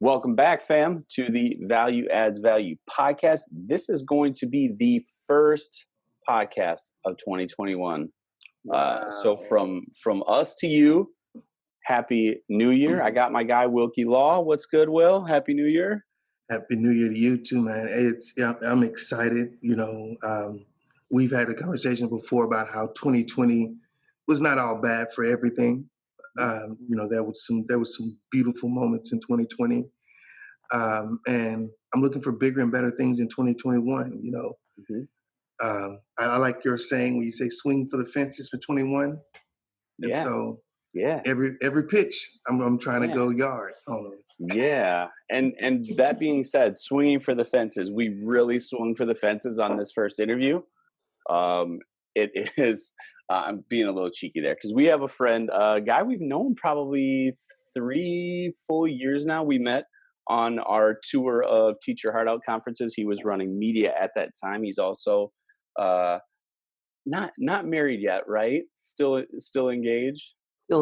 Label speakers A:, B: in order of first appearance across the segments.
A: Welcome back, fam, to the Value Adds Value podcast. This is going to be the first podcast of 2021.
B: Wow.
A: So from us to you, Happy New Year. I got my guy, Wilkie Law. What's good, Will? Happy New Year.
B: Happy New Year to you too, man. I'm excited. We've had a conversation before about how 2020 was not all bad for everything. There was some beautiful moments in 2020, and I'm looking for bigger and better things in 2021. I like your saying when you say swing for the fences for 21. And so every pitch, I'm trying to go yard on them.
A: Yeah. And that being said, swinging for the fences, we really swung for the fences on this first interview. It is, I'm being a little cheeky there because we have a friend, a guy we've known probably 3 full years now. We met on our tour of Teach Your Heart Out conferences. He was running media at that time. He's also not married yet, right? Still engaged? Still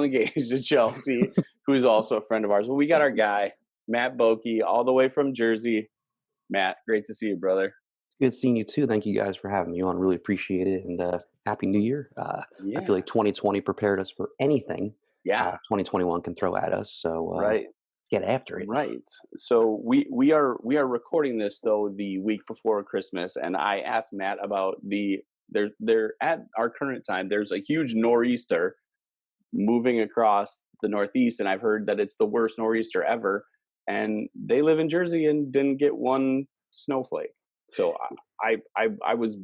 A: engaged to Chelsea, who's also a friend of ours. Well, we got our guy, Matt Bokey, all the way from Jersey. Matt, great to see you, brother.
C: Good seeing you too. Thank you guys for having me on. Really appreciate it. And Happy New Year. I feel like 2020 prepared us for anything 2021 can throw at us. So
A: right.
C: Get after it.
A: Right. So we are recording this though the week before Christmas, and I asked Matt about they're at our current time. There's a huge nor'easter moving across the Northeast, and I've heard that it's the worst nor'easter ever. And they live in Jersey and didn't get one snowflake. So I was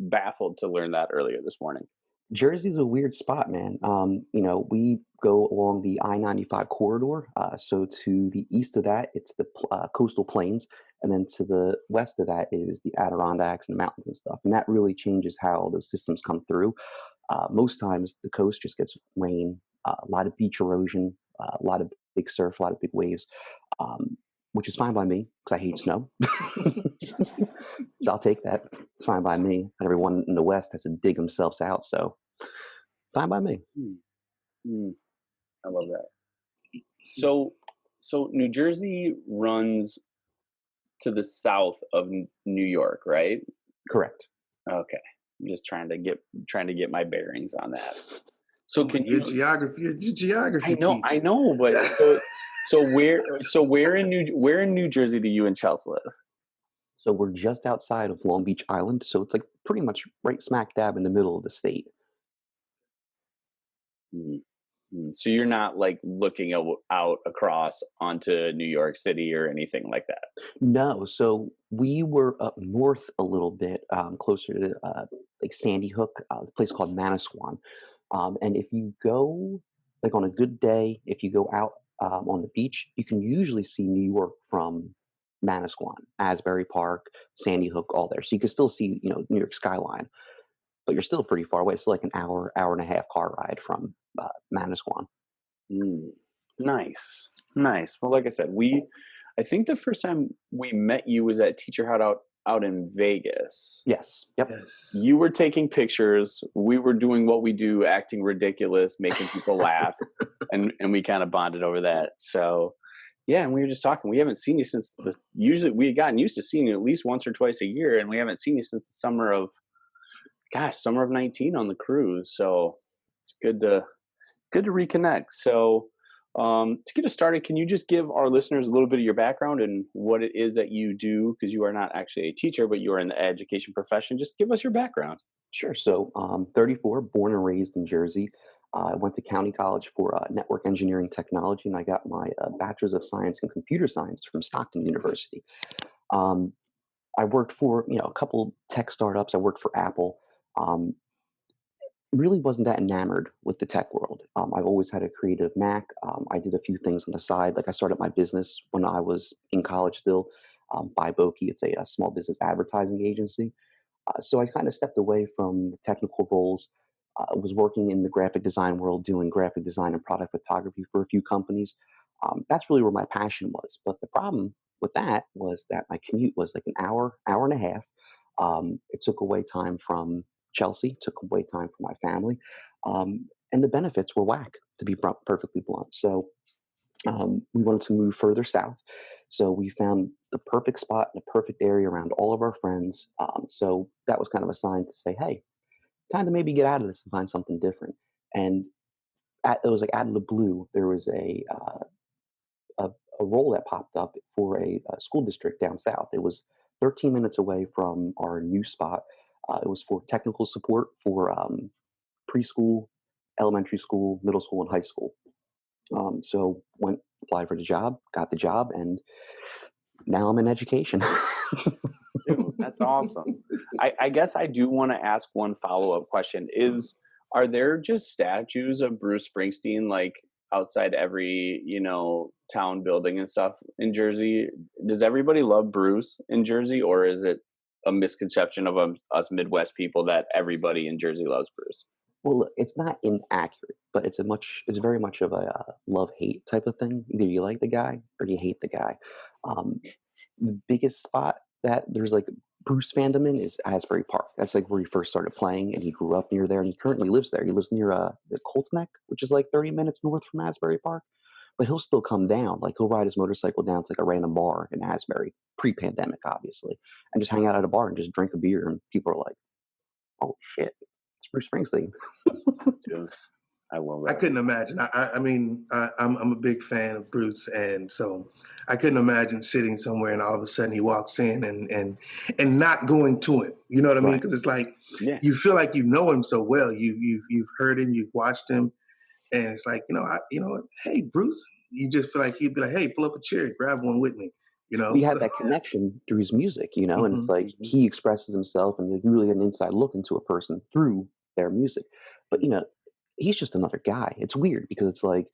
A: baffled to learn that earlier this morning.
C: Jersey's a weird spot, man. We go along the I-95 corridor. So to the east of that, it's the coastal plains. And then to the west of that is the Adirondacks and the mountains and stuff. And that really changes how those systems come through. Most times the coast just gets rain, a lot of beach erosion, a lot of big surf, a lot of big waves, which is fine by me because I hate snow. So I'll take that. It's fine by me. And everyone in the West has to dig themselves out. So fine by me.
A: I love that. So New Jersey runs to the south of New York, right?
C: Correct.
A: Okay. I'm just trying to get my bearings on that. So can
B: your geography?
A: I know, but so where in New Jersey do you and Chelsea live?
C: So we're just outside of Long Beach Island, so it's like pretty much right smack dab in the middle of the state.
A: So you're not like looking out across onto New York City or anything like that?
C: No. So we were up north a little bit, closer to like Sandy Hook, a place called Manasquan. And if you go, like on a good day, if you go out on the beach, you can usually see New York from Manasquan, Asbury Park, Sandy Hook, all there. So you can still see, New York skyline, but you're still pretty far away. It's like an hour and a half car ride from Manasquan.
A: Nice. Well, like I said, I think the first time we met you was at Teach Your Heart Out in Vegas.
C: Yes. Yep.
B: Yes.
A: You were taking pictures. We were doing what we do, acting ridiculous, making people laugh, and we kind of bonded over that. So, yeah, and we were just talking. We haven't seen you since usually we had gotten used to seeing you at least once or twice a year, and we haven't seen you since the summer of 19 on the cruise. So it's good to reconnect. So to get us started, can you just give our listeners a little bit of your background and what it is that you do? Because you are not actually a teacher, but you are in the education profession. Just give us your background.
C: Sure. So 34, born and raised in Jersey. I went to County College for network engineering technology, and I got my Bachelor's of Science in Computer Science from Stockton University. I worked for a couple tech startups. I worked for Apple. Really wasn't that enamored with the tech world. I've always had a creative knack. I did a few things on the side. Like I started my business when I was in college still. Matt Bokey, it's a small business advertising agency. So I kind of stepped away from the technical roles. Was working in the graphic design world, doing graphic design and product photography for a few companies. That's really where my passion was. But the problem with that was that my commute was like an hour and a half. It took away time from Chelsea, took away time from my family. And the benefits were whack, to be perfectly blunt. So We wanted to move further south. So we found the perfect spot in a perfect area around all of our friends. So that was kind of a sign to say, hey, time to maybe get out of this and find something different. And it was like out of the blue, there was a, a role that popped up for a school district down south. It was 13 minutes away from our new spot. It was for technical support for preschool, elementary school, middle school, and high school. So went applied for the job, got the job, and now I'm in education.
A: Dude, that's awesome. I guess I do want to ask one follow-up question. Are there just statues of Bruce Springsteen like outside every, town building and stuff in Jersey? Does everybody love Bruce in Jersey, or is it a misconception of us Midwest people that everybody in Jersey loves Bruce?
C: Well, look, it's not inaccurate, but it's very much of a love hate type of thing. Either you like the guy or you hate the guy. Um, the biggest spot that there's like Bruce fandom in is Asbury Park. That's like where he first started playing, and he grew up near there, and he currently lives there. He lives near the Colts Neck, which is like 30 minutes north from Asbury Park. But he'll still come down, like he'll ride his motorcycle down to like a random bar in Asbury, pre-pandemic, obviously, and just hang out at a bar and just drink a beer, and people are like, "Oh shit, it's Bruce Springsteen."
A: Dude, I love
B: I
A: that.
B: couldn't imagine. I mean, I'm a big fan of Bruce, and so I couldn't imagine sitting somewhere and all of a sudden he walks in and not going to him. You know what I mean?
C: Right.
B: Because it's like
A: Yeah.
B: you feel like you know him so well. You've heard him, you've watched him, and it's like hey Bruce. You just feel like he'd be like, hey, pull up a chair, grab one with me. You
C: We
B: know?
C: have
B: So,
C: that connection through his music, and it's
B: mhm.
C: like
A: Mhm.
C: he expresses himself, and you really get an inside look into a person through their music. But he's just another guy. It's weird because it's like,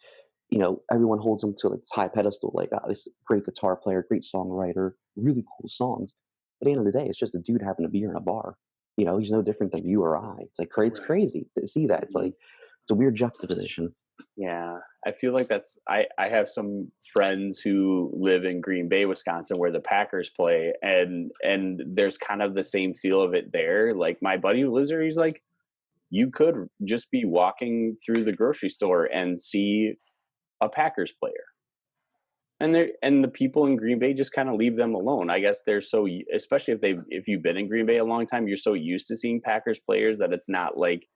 C: everyone holds him to like this high pedestal, like this great guitar player, great songwriter, really cool songs. At the end of the day, it's just a dude having a beer in a bar. He's no different than you or I. It's like it's
B: Right.
C: crazy to see that. It's
A: Mhm.
C: like it's a weird juxtaposition.
A: Yeah, I feel like I have some friends who live in Green Bay, Wisconsin, where the Packers play, and there's kind of the same feel of it there. Like my buddy who lives there, he's like, you could just be walking through the grocery store and see a Packers player. And the people in Green Bay just kind of leave them alone. I guess they're especially if you've been in Green Bay a long time, you're so used to seeing Packers players that it's not like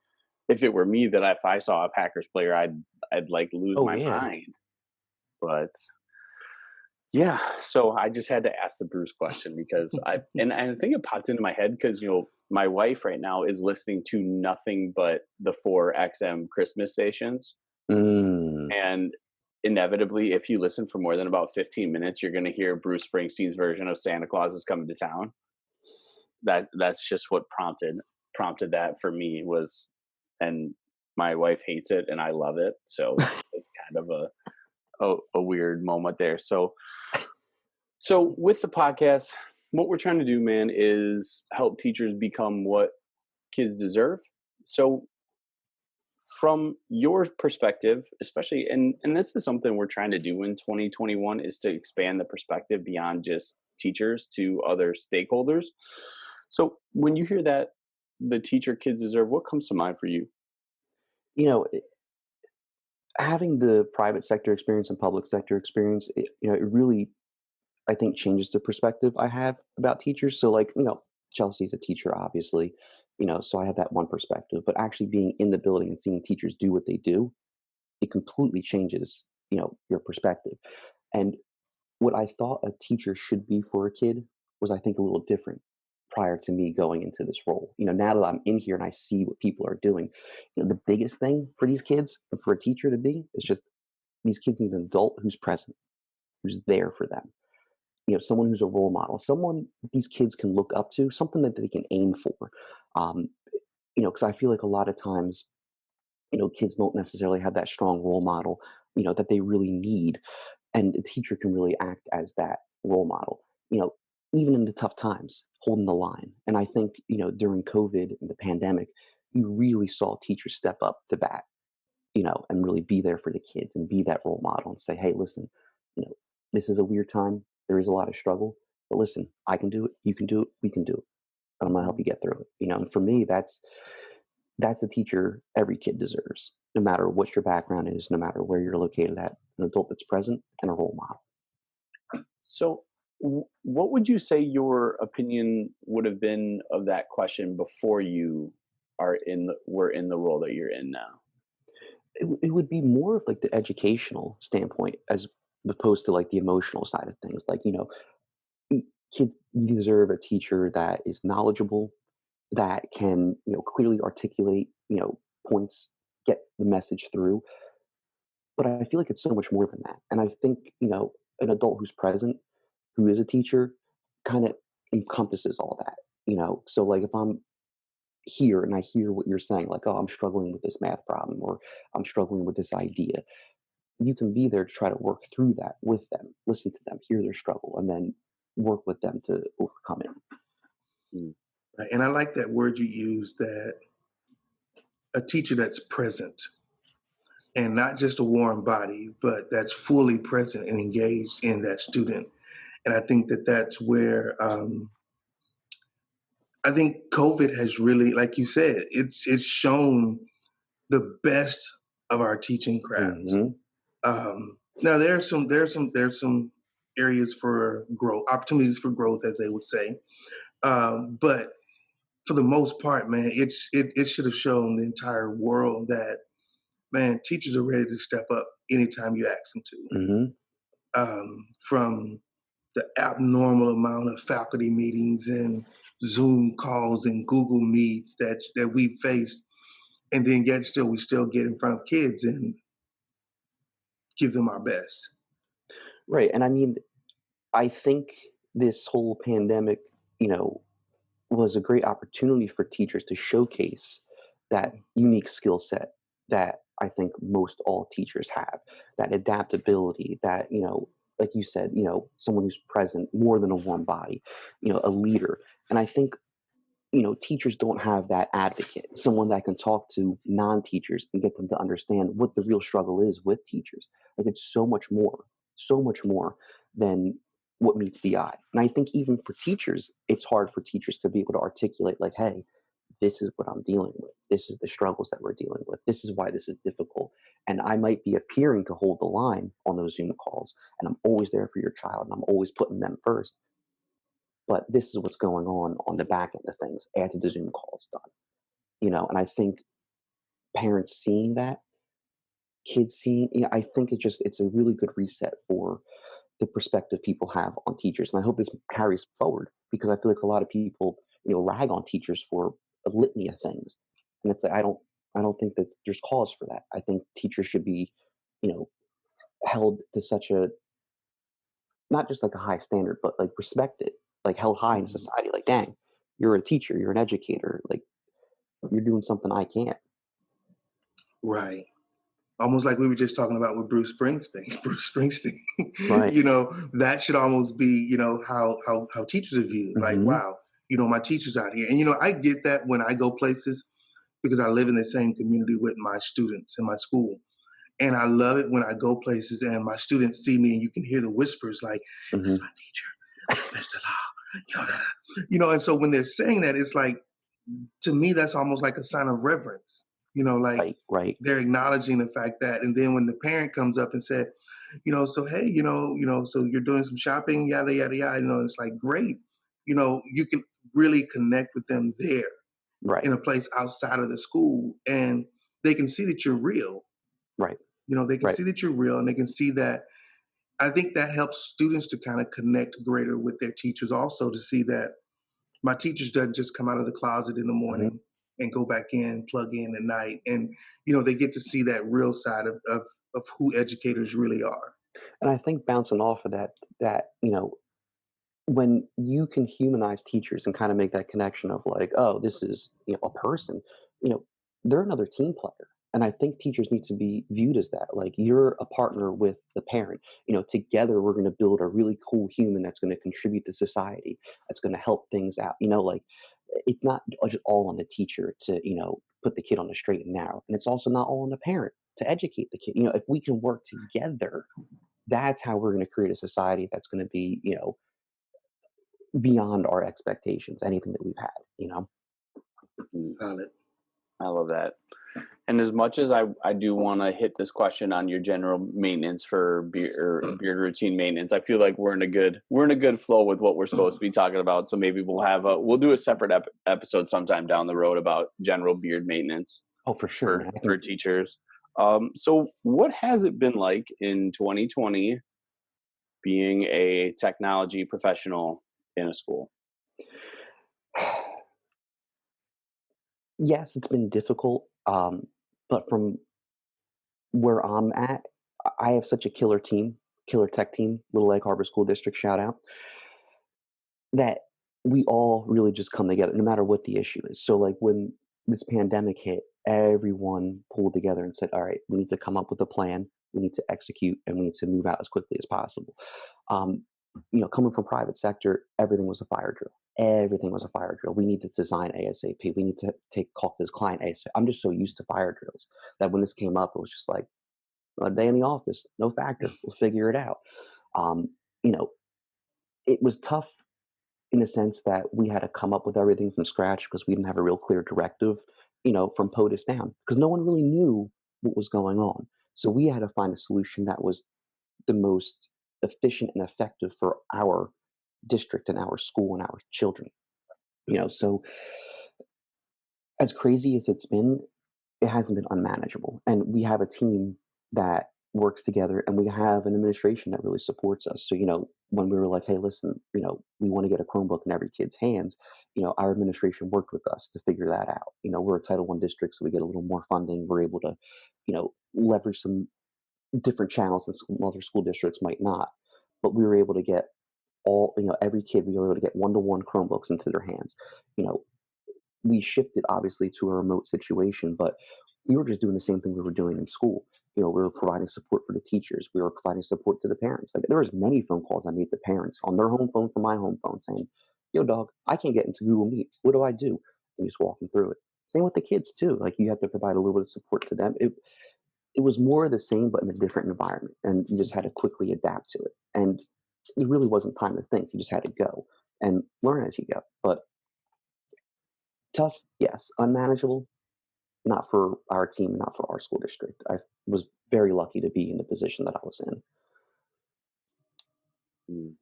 A: if it were me that if I saw a Packers player, I'd like lose
C: Oh
A: my
C: yeah.
A: mind. But yeah, so I just had to ask the Bruce question because I think it popped into my head because my wife right now is listening to nothing but the four XM Christmas stations,
C: Mm.
A: and inevitably, if you listen for more than about 15 minutes, you're going to hear Bruce Springsteen's version of Santa Claus is coming to town. That's just what prompted that for me was, and my wife hates it and I love it, so it's kind of a weird moment there. So with the podcast, what we're trying to do, man, is help teachers become what kids deserve. So from your perspective, especially, and this is something we're trying to do in 2021, is to expand the perspective beyond just teachers to other stakeholders. So when you hear that the teacher kids deserve, what comes to mind for you?
C: You know, having the private sector experience and public sector experience, it really, I think, changes the perspective I have about teachers. So, like, Chelsea's a teacher, obviously, so I have that one perspective. But actually being in the building and seeing teachers do what they do, it completely changes, your perspective. And what I thought a teacher should be for a kid was, I think, a little different prior to me going into this role. Now that I'm in here and I see what people are doing, the biggest thing for these kids and for a teacher to be is just these kids need an adult who's present, who's there for them. Someone who's a role model, someone these kids can look up to, something that they can aim for. Um, because I feel like a lot of times, kids don't necessarily have that strong role model, that they really need, and a teacher can really act as that role model. You know, even in the tough times, holding the line. And I think during COVID and the pandemic, you really saw teachers step up to bat, and really be there for the kids and be that role model and say, hey, listen, you know, this is a weird time. There is a lot of struggle, but listen, I can do it. You can do it. We can do it. And I'm going to help you get through it. And for me, that's the teacher every kid deserves, no matter what your background is, no matter where you're located at, an adult that's present and a role model.
A: So, what would you say your opinion would have been of that question before you were in the role that you're in now?
C: It would be more of like the educational standpoint as opposed to like the emotional side of things. Like, y- kids deserve a teacher that is knowledgeable, that can, clearly articulate, points, get the message through. But I feel like it's so much more than that. And I think, an adult who's present, who is a teacher, kind of encompasses all that. So like if I'm here and I hear what you're saying, like, oh, I'm struggling with this math problem or I'm struggling with this idea, you can be there to try to work through that with them, listen to them, hear their struggle, and then work with them to overcome it.
A: Mm.
B: Right. And I like that word you use, that a teacher that's present, and not just a warm body, but that's fully present and engaged in that student. And I think that that's where I think COVID has really, like you said, it's shown the best of our teaching craft.
C: Hmm.
B: Now there's some areas for growth, opportunities for growth, as they would say. But for the most part, man, it should have shown the entire world that, man, teachers are ready to step up anytime you ask them to.
C: Hmm.
B: From the abnormal amount of faculty meetings and Zoom calls and Google Meets that we faced, and then yet still we still get in front of kids and give them our best.
C: Right. And I mean, I think this whole pandemic, you know, was a great opportunity for teachers to showcase that unique skill set that I think most all teachers have, that adaptability, that, like you said, someone who's present more than a warm body, a leader. And I think, teachers don't have that advocate, someone that can talk to non-teachers and get them to understand what the real struggle is with teachers. Like it's so much more than what meets the eye. And I think even for teachers, it's hard for teachers to be able to articulate like, hey, this is what I'm dealing with. This is the struggles that we're dealing with. This is why this is difficult. And I might be appearing to hold the line on those Zoom calls, and I'm always there for your child, and I'm always putting them first. But this is what's going on the back end of things after the Zoom call is done. And I think parents seeing that, kids seeing, I think it's a really good reset for the perspective people have on teachers. And I hope this carries forward because I feel like a lot of people, rag on teachers for a litany of things. And it's like I don't think that there's cause for that. I think teachers should be, you know, held to such a not just like a high standard, but like respected, like held high in
B: Mhm.
C: society. Like, dang, you're a teacher, you're an educator, like you're doing something I can't.
B: Right. Almost like we were just talking about with Bruce Springsteen. Bruce Springsteen.
C: Right.
B: That should almost be, how teachers are viewed. Like,
C: Hmm.
B: wow, my teachers out here. And I get that when I go places because I live in the same community with my students in my school. And I love it when I go places and my students see me and you can hear the whispers like,
C: Hmm.
B: that's my teacher. That's Mr. Law. And so when they're saying that, it's like, to me, that's almost like a sign of reverence. Like
C: Right. Right.
B: they're acknowledging the fact that, and then when the parent comes up and said, so hey, so you're doing some shopping, yada yada yada. It's like great. You can really connect with them there
C: Right.
B: in a place outside of the school, and they can see that you're real.
C: Right.
B: They can
C: Right.
B: see that you're real, and they can see that. I think that helps students to kind of connect greater with their teachers, also to see that my teachers doesn't just come out of the closet in the
C: Mhm.
B: morning and go back in, plug in at night. And, they get to see that real side of who educators really are.
C: And I think bouncing off of that, when you can humanize teachers and kind of make that connection of like, oh, this is a person, you know, they're another team player. And I think teachers need to be viewed as that. Like you're a partner with the parent. Together we're going to build a really cool human that's going to contribute to society. That's going to help things out. Like it's not just all on the teacher to put the kid on the straight and narrow, and it's also not all on the parent to educate the kid. If we can work together, that's how we're going to create a society that's going to be beyond our expectations, anything that we've had.
A: Mm.
B: Solid.
A: I love that. And as much as I do want to hit this question on your general maintenance for beard routine maintenance, I feel like we're in a good flow with what we're supposed to be talking about. So maybe we'll do a separate episode sometime down the road about general beard maintenance
C: Oh, for sure, man.
A: for teachers. So what has it been like in 2020 being a technology professional in a school?
C: Yes, it's been difficult, but from where I'm at, I have such a killer team, killer tech team, Little Egg Harbor School District shout out, that we all really just come together no matter what the issue is. So like when this pandemic hit, everyone pulled together and said, all right, we need to come up with a plan, we need to execute, and we need to move out as quickly as possible. Um, coming from private sector, everything was a fire drill. Everything was a fire drill. We need to design ASAP. We need to talk to this client ASAP. I'm just so used to fire drills that when this came up, it was just like a day in the office, no factor. We'll figure it out. Um, you know, it was tough in a sense that we had to come up with everything from scratch because we didn't have a real clear directive, from POTUS down, because no one really knew what was going on. So we had to find a solution that was the most efficient and effective for our district and our school and our children. So as crazy as it's been, it hasn't been unmanageable. And we have a team that works together and we have an administration that really supports us. So, when we were like, hey, listen, we want to get a Chromebook in every kid's hands, our administration worked with us to figure that out. We're a Title I district, so we get a little more funding. We're able to, leverage some different channels that some other school districts might not. But we were able to get every kid, we were able to get one-to-one Chromebooks into their hands. You know, we shifted obviously to a remote situation, but we were just doing the same thing we were doing in school. We were providing support for the teachers. We were providing support to the parents. Like there was many phone calls I made to parents on their home phone from my home phone saying, "Yo, dog, I can't get into Google Meet. What do I do?" And just walking through it. Same with the kids too. Like you have to provide a little bit of support to them. It was more of the same, but in a different environment, and you just had to quickly adapt to it. And it really wasn't time to think. You just had to go and learn as you go. But tough, yes. Unmanageable, not for our team, not for our school district. I was very lucky to be in the position that I was in.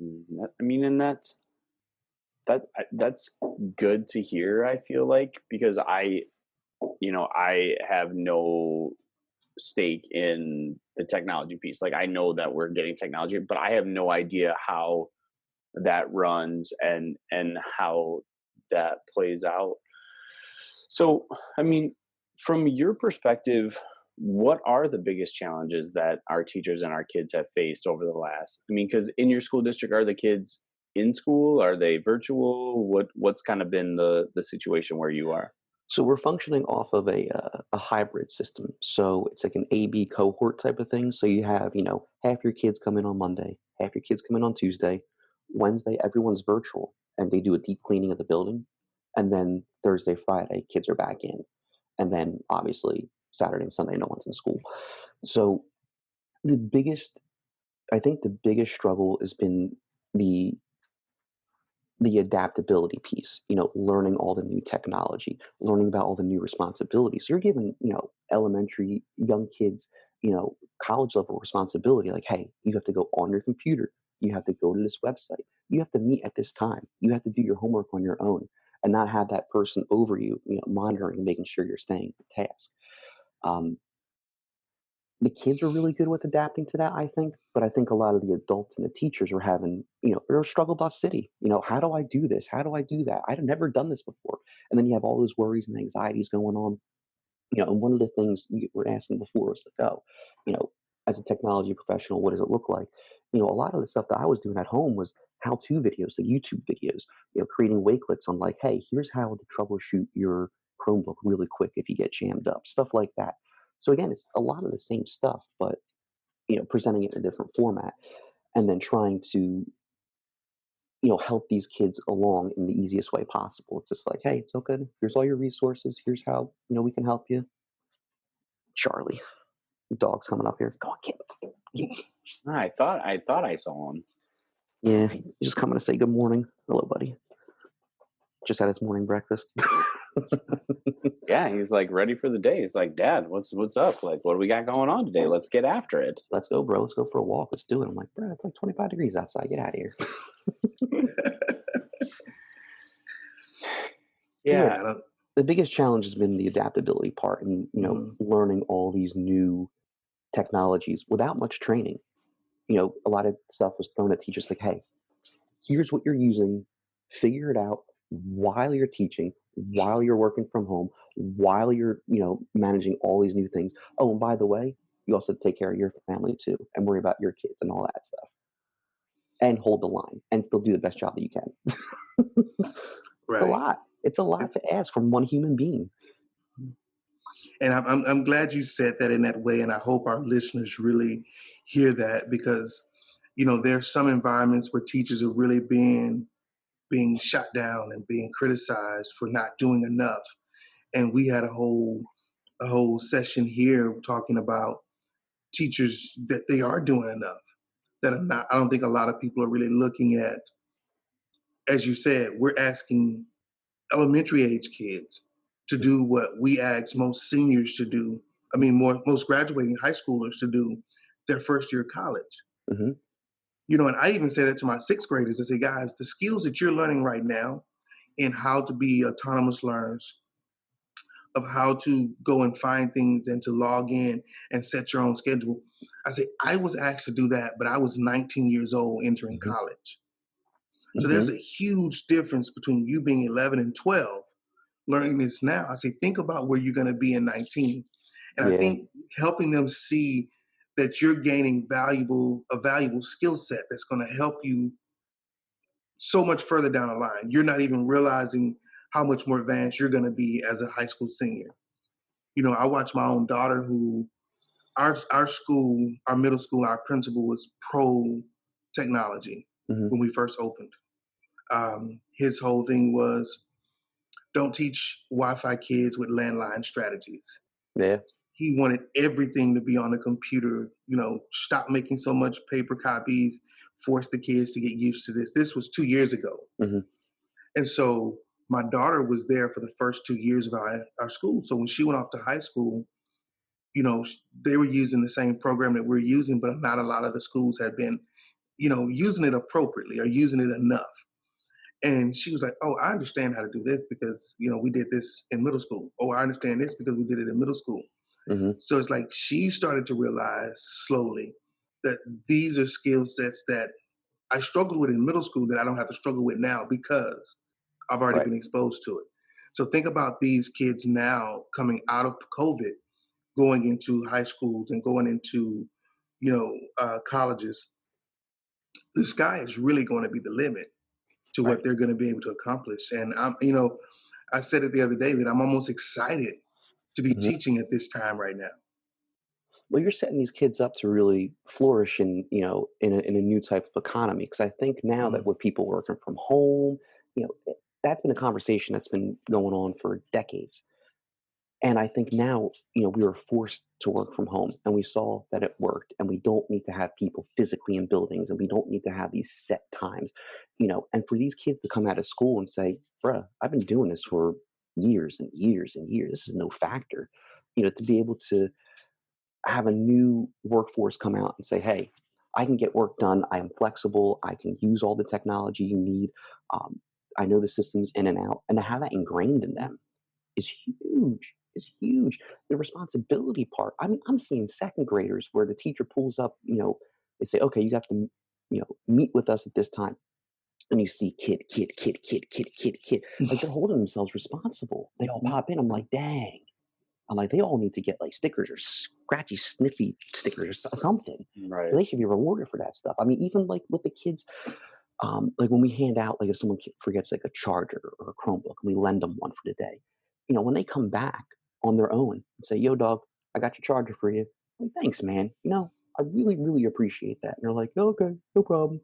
A: Mm, I mean, and that's good to hear. I feel like because I have no stake in the technology piece. Like I know that we're getting technology, but I have no idea how that runs and how that plays out. So, I mean, from your perspective, what are the biggest challenges that our teachers and our kids have faced over the last? I mean, because in your school district, are the kids in school? Are they virtual? What's kind of been the situation where you are?
C: So we're functioning off of a hybrid system. So it's like an A/B cohort type of thing. So you have half your kids come in on Monday, half your kids come in on Tuesday, Wednesday everyone's virtual and they do a deep cleaning of the building, and then Thursday, Friday kids are back in, and then obviously Saturday and Sunday no one's in school. So the biggest, I think the biggest struggle has been the the adaptability piece, learning all the new technology, learning about all the new responsibilities. You're giving, elementary young kids, college level responsibility. Like, hey, you have to go on your computer. You have to go to this website. You have to meet at this time. You have to do your homework on your own and not have that person over you, monitoring and making sure you're staying on task. Um, the kids are really good with adapting to that, I think. But I think a lot of the adults and the teachers are having, they're a struggle bus city. How do I do this? How do I do that? I've never done this before. And then you have all those worries and anxieties going on. And one of the things you were asking before was like, oh, you know, as a technology professional, what does it look like? A lot of the stuff that I was doing at home was how-to videos, like YouTube videos, creating wakelets on like, hey, here's how to troubleshoot your Chromebook really quick if you get jammed up, stuff like that. So again, it's a lot of the same stuff, but presenting it in a different format, and then trying to help these kids along in the easiest way possible. It's just like, hey, it's okay. Here's all your resources. Here's how we can help you. Charlie, the dog's coming up here. Go on, kid.
A: I thought I saw him.
C: Yeah, he's just coming to say good morning. Hello, buddy. Just had his morning breakfast.
A: Yeah, he's like ready for the day. He's like, Dad, what's up? Like, what do we got going on today? Let's get after it.
C: Let's go, bro. Let's go for a walk. Let's do it. I'm like, bro, it's like 25 degrees outside. Get out of here. Yeah,
A: Yeah.
B: I don't,
C: the biggest challenge has been the adaptability part and,
B: mhm.
C: learning all these new technologies without much training. A lot of stuff was thrown at teachers like, hey, here's what you're using, figure it out while you're teaching, while you're working from home, while you're, managing all these new things. Oh, and by the way, you also have to take care of your family too and worry about your kids and all that stuff and hold the line and still do the best job that you can. It's a
B: Right.
C: lot. It's a lot
B: It's,
C: to ask from one human being.
B: and I'm glad you said that in that way, and I hope our listeners really hear that because, there's some environments where teachers are really being shut down and being criticized for not doing enough. And we had a whole session here talking about teachers that they are doing enough. That are not. I don't think a lot of people are really looking at, as you said, we're asking elementary age kids to do what we ask most seniors to do. I mean, most graduating high schoolers to do their first year of college.
C: Hmm.
B: And I even say that to my sixth graders. I say, guys, the skills that you're learning right now in how to be autonomous learners, of how to go and find things and to log in and set your own schedule. I say, I was asked to do that, but I was 19 years old entering
C: Hmm.
B: college. So there's
C: Hmm.
B: a huge difference between you being 11 and 12 learning this now. I say, think about where you're going to be in 19. And I
C: Yeah,
B: think helping them see that you're gaining a valuable skill set that's going to help you so much further down the line. You're not even realizing how much more advanced you're going to be as a high school senior. I watch my own daughter who our school, our middle school, our principal was pro technology
C: hmm,
B: when we first opened. His whole thing was don't teach Wi-Fi kids with landline strategies.
C: yeah,
B: He wanted everything to be on the computer. Stop making so much paper copies. Force the kids to get used to this. This was 2 years ago,
C: hmm,
B: and so my daughter was there for the first 2 years of our school. So when she went off to high school, they were using the same program that we're using, but not a lot of the schools had been, using it appropriately or using it enough. And she was like, "Oh, I understand how to do this because we did this in middle school. Oh, I understand this because we did it in middle school."
C: hmm.
B: So it's like she started to realize slowly that these are skill sets that I struggled with in middle school that I don't have to struggle with now because I've already
C: Right.
B: been exposed to it. So think about these kids now coming out of COVID, going into high schools and going into colleges. The sky is really going to be the limit to
C: Right.
B: what they're going to be able to accomplish. And I said it the other day that I'm almost excited to be
C: Hmm.
B: teaching at this time right now.
C: Well, you're setting these kids up to really flourish in a new type of economy. Because I think now that
B: Mm,
C: with people working from home, that's been a conversation that's been going on for decades. And I think now, we were forced to work from home and we saw that it worked and we don't need to have people physically in buildings and we don't need to have these set times, and for these kids to come out of school and say, bruh, I've been doing this for years and years and years. This is no factor, to be able to have a new workforce come out and say, hey, I can get work done. I am flexible. I can use all the technology you need. Um, I know the systems in and out. And to have that ingrained in them is huge. Is huge. The responsibility part. I'm seeing second graders where the teacher pulls up. They say, okay, you have to, meet with us at this time. And you see kid, kid, kid, kid, kid, kid, kid. Like they're holding themselves responsible. They all
B: mhm,
C: pop in. I'm like, dang. I'm like, they all need to get like stickers or scratchy, sniffy stickers or something.
A: Right.
C: They should be rewarded for that stuff. I mean, even like with the kids, like when we hand out, like if someone forgets like a charger or a Chromebook, and we lend them one for the day. When they come back on their own and say, "Yo, dog, I got your charger for you." I'm like, thanks, man. I really, really appreciate that. And they're like, "Oh, okay, no problem."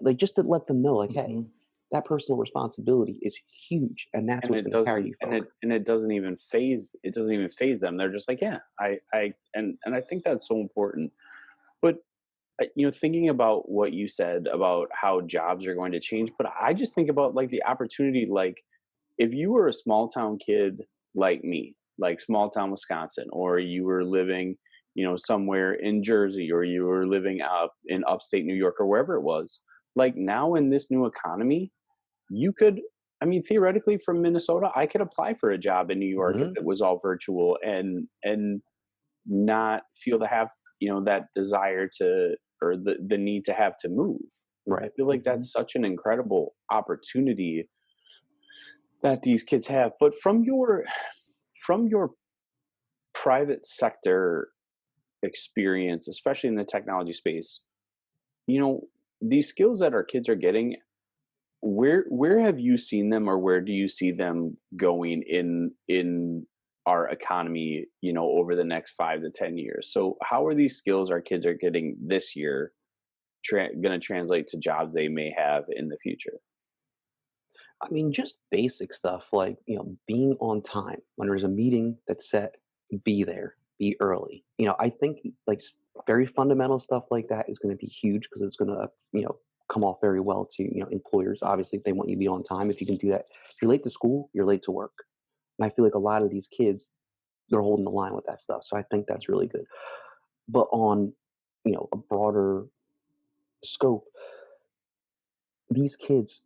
C: Like just to let them know, like, hey,
B: mhm.
C: that personal responsibility is huge, and that's
A: And
C: what's
A: it
C: going to carry
A: doesn't
C: you
A: and
C: forward.
A: it doesn't even phase them. They're just like, yeah, I think that's so important. But thinking about what you said about how jobs are going to change, but I just think about like the opportunity, like if you were a small town kid like me, like small town Wisconsin, or you were living, somewhere in Jersey, or you were living up in upstate New York or wherever it was, like now in this new economy, you could, I mean, theoretically from Minnesota, I could apply for a job in New York if
C: Hmm.
A: it was all virtual and not feel to have, that desire to, or the need to have to move. I
C: Right.
A: feel like
B: Hmm.
A: that's such an incredible opportunity that these kids have. But from your private sector experience, especially in the technology space, you know, these skills that our kids are getting, where have you seen them, or where do you see them going in our economy, over the next 5 to 10 years? So how are these skills our kids are getting this year going to translate to jobs they may have in the future?
C: I mean, just basic stuff like, being on time. When there's a meeting that's set, be there, be early. I think like very fundamental stuff like that is going to be huge because it's going to, come off very well to, employers. Obviously, if they want you to be on time, if you can do that. If you're late to school, you're late to work. And I feel like a lot of these kids, they're holding the line with that stuff. So I think that's really good. But on, a broader scope, these kids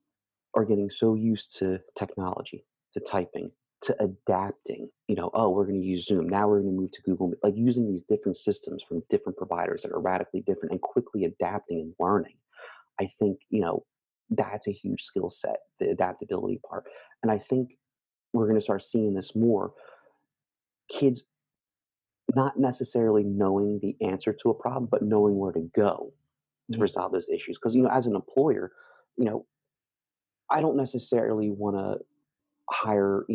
C: are getting so used to technology, to typing, to adapting. Oh, we're going to use Zoom. Now we're going to move to Google. Like using these different systems from different providers that are radically different and quickly adapting and learning. I think, that's a huge skill set, the adaptability part. And I think we're going to start seeing this more. Kids not necessarily knowing the answer to a problem, but knowing where to go to
B: Yeah.
C: resolve those issues. Because, as an employer, you know, I don't necessarily want to hire,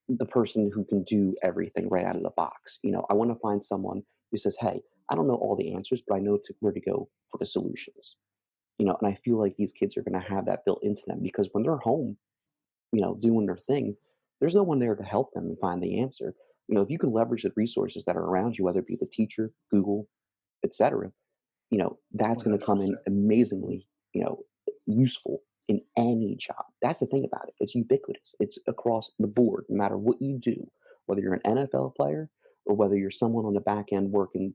C: the person who can do everything right out of the box. I want to find someone who says, "Hey, I don't know all the answers, but I know where to go for the solutions." And I feel like these kids are going to have that built into them because when they're home, doing their thing, there's no one there to help them and find the answer. If you can leverage the resources that are around you, whether it be the teacher, Google, etc., that's going to come in
B: 100%.
C: amazingly, useful in any job. That's the thing about it. It's ubiquitous. It's across the board, no matter what you do, whether you're an NFL player or whether you're someone on the back end working,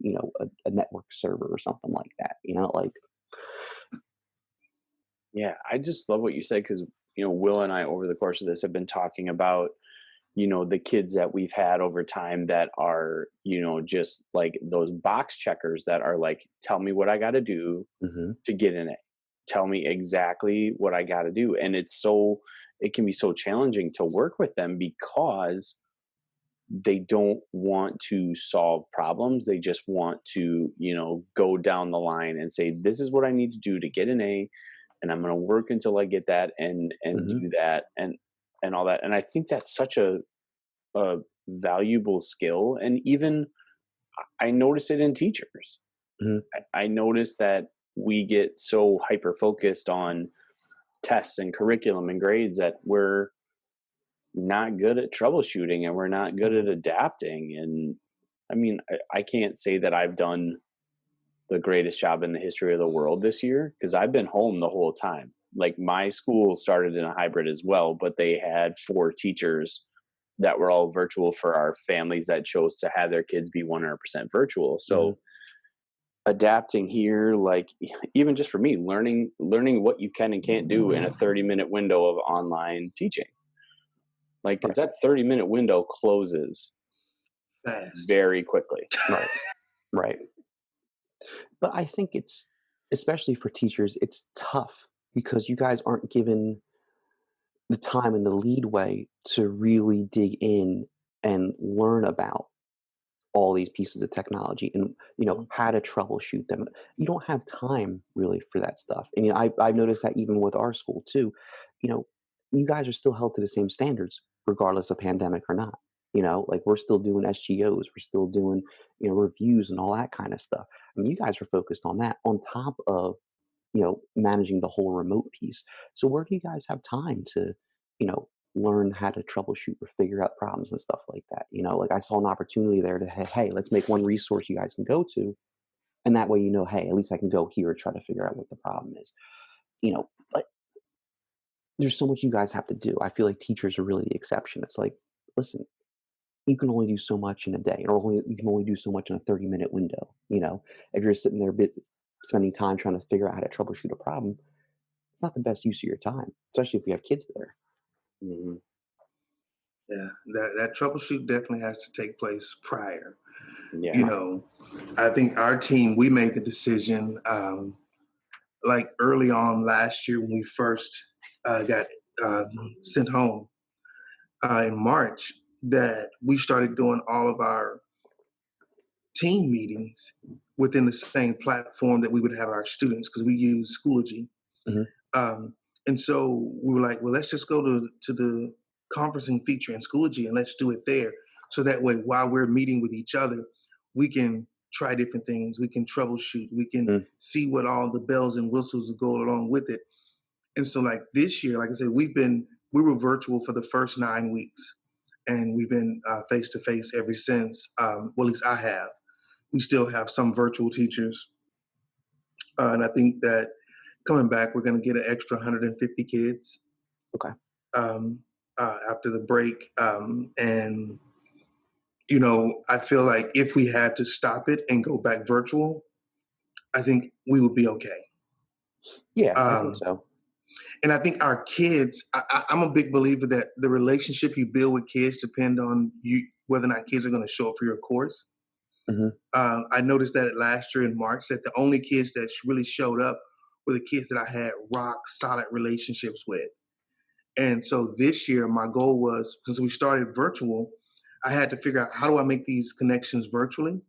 C: a network server or something like that. Like,
A: Yeah, I just love what you said because, Will and I, over the course of this, have been talking about, the kids that we've had over time that are, just like those box checkers that are like, tell me what I got to do
C: hmm
A: to get in it. Tell me exactly what I got to do. And it can be so challenging to work with them because they don't want to solve problems. They just want to, go down the line and say, this is what I need to do to get an A, and I'm going to work until I get that and
C: hmm
A: do that and all that. And I think that's such a valuable skill. And even I notice it in teachers.
C: hmm
A: I notice that we get so hyper focused on tests and curriculum and grades that we're not good at troubleshooting and we're not good at
B: Mhm.
A: adapting. And I mean, I can't say that I've done the greatest job in the history of the world this year because I've been home the whole time. Like my school started in a hybrid as well, but they had 4 teachers that were all virtual for our families that chose to have their kids be 100% virtual.
C: hmm
A: So adapting here, like even just for me, learning what you can and can't do in a 30-minute window of online teaching. Like, because
C: right,
A: that 30-minute window closes
B: Fast.
A: very quickly.
C: right, right. But I think it's, especially for teachers, it's tough because you guys aren't given the time and the leadway to really dig in and learn about all these pieces of technology and
B: Mhm.
C: how to troubleshoot them. You don't have time really for that stuff. And I've noticed that even with our school too. You know, you guys are still held to the same standards regardless of pandemic or not. Like we're still doing SGOs, we're still doing reviews and all that kind of stuff. I mean, you guys are focused on that on top of managing the whole remote piece. So where do you guys have time to, learn how to troubleshoot or figure out problems and stuff like that? Like I saw an opportunity there to, hey, let's make one resource you guys can go to. And that way, hey, at least I can go here and try to figure out what the problem is. But there's so much you guys have to do. I feel like teachers are really the exception. It's like, listen, you can only do so much in a day, or you can only do so much in a 30-minute window. If you're sitting there spending time trying to figure out how to troubleshoot a problem, it's not the best use of your time, especially if you have kids there.
A: Mhm.
B: Yeah, that troubleshoot definitely has to take place prior. You
A: Yeah.
B: know, I think our team, we made the decision like early on last year when we first got sent home in March, that we started doing all of our team meetings within the same platform that we would have our students, because we use Schoology.
C: Hmm.
B: Um, and so we were like, well, let's just go to the conferencing feature in Schoology and let's do it there. So that way, while we're meeting with each other, we can try different things. We can troubleshoot. We can
C: Mm.
B: see what all the bells and whistles that go along with it. And so, like this year, like I said, we were virtual for the first 9 weeks, and we've been face to face ever since. Well, at least I have. We still have some virtual teachers, and I think that coming back, we're going to get an extra 150 kids
C: Okay.
B: um, after the break. And, I feel like if we had to stop it and go back virtual, I think we would be okay.
C: Yeah, I think
B: Um,
C: so.
B: and I think our kids, I'm a big believer that the relationship you build with kids depend on you, whether or not kids are going to show up for your course.
C: Hmm.
B: I noticed that last year in March, that the only kids that really showed up were the kids that I had rock solid relationships with. And so this year, my goal was, since we started virtual, I had to figure out, how do I make these connections virtually?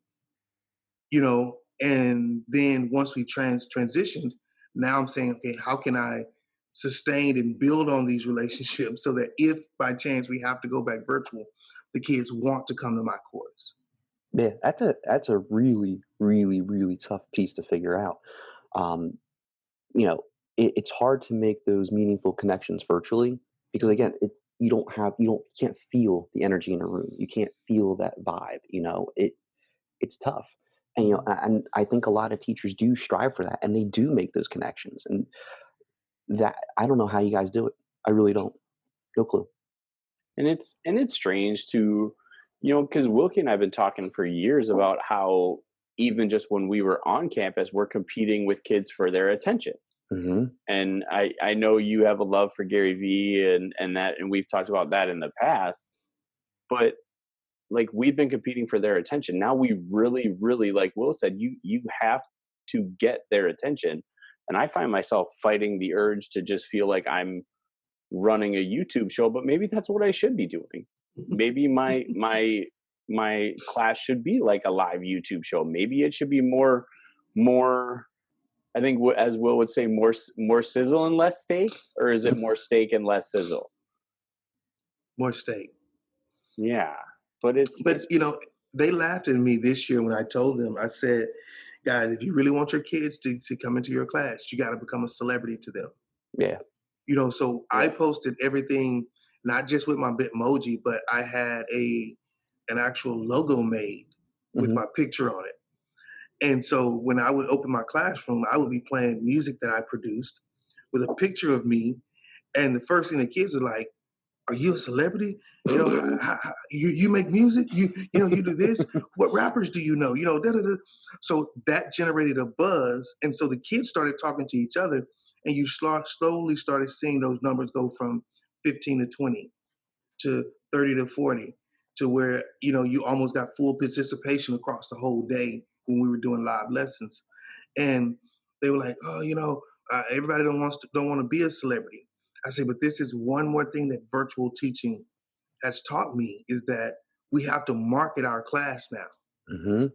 B: And then once we transitioned, now I'm saying, okay, how can I sustain and build on these relationships so that if by chance we have to go back virtual, the kids want to come to my course?
C: Yeah, that's a really, really, really tough piece to figure out. Um, you know, it's hard to make those meaningful connections virtually because again, you can't feel the energy in a room. You can't feel that vibe. It's tough. And and I think a lot of teachers do strive for that, and they do make those connections. And that I don't know how you guys do it. I really don't. No clue.
A: And it's strange to, because Wilkie and I've been talking for years about how even just when we were on campus, we're competing with kids for their attention.
C: Hmm.
A: And I know you have a love for Gary Vee and we've talked about that in the past, but like we've been competing for their attention. Now we really, really, like Will said, you have to get their attention. And I find myself fighting the urge to just feel like I'm running a YouTube show, but maybe that's what I should be doing. Maybe my class should be like a live YouTube show. Maybe it should be more. I think, as Will would say, more sizzle and less steak, or is it more steak and less sizzle?
B: More state.
A: Yeah, but it's
B: But
A: just
B: they laughed at me this year when I told them. I said, guys, if you really want your kids to come into your class, you got to become a celebrity to them.
C: Yeah.
B: So I
A: yeah.
B: posted everything, not just with my Bitmoji, but I had an actual logo made with
C: Hmm.
B: my picture on it. And so when I would open my classroom, I would be playing music that I produced with a picture of me. And the first thing the kids are like, are you a celebrity? You make music. You do this. What rappers do you know? Da, da, da. So that generated a buzz, and so the kids started talking to each other, and you slowly started seeing those numbers go from 15 to 20 to 30 to 40 to where you almost got full participation across the whole day when we were doing live lessons. And they were like, oh, everybody don't want to be a celebrity. I say, but this is one more thing that virtual teaching has taught me, is that we have to market our class now.
C: Hmm.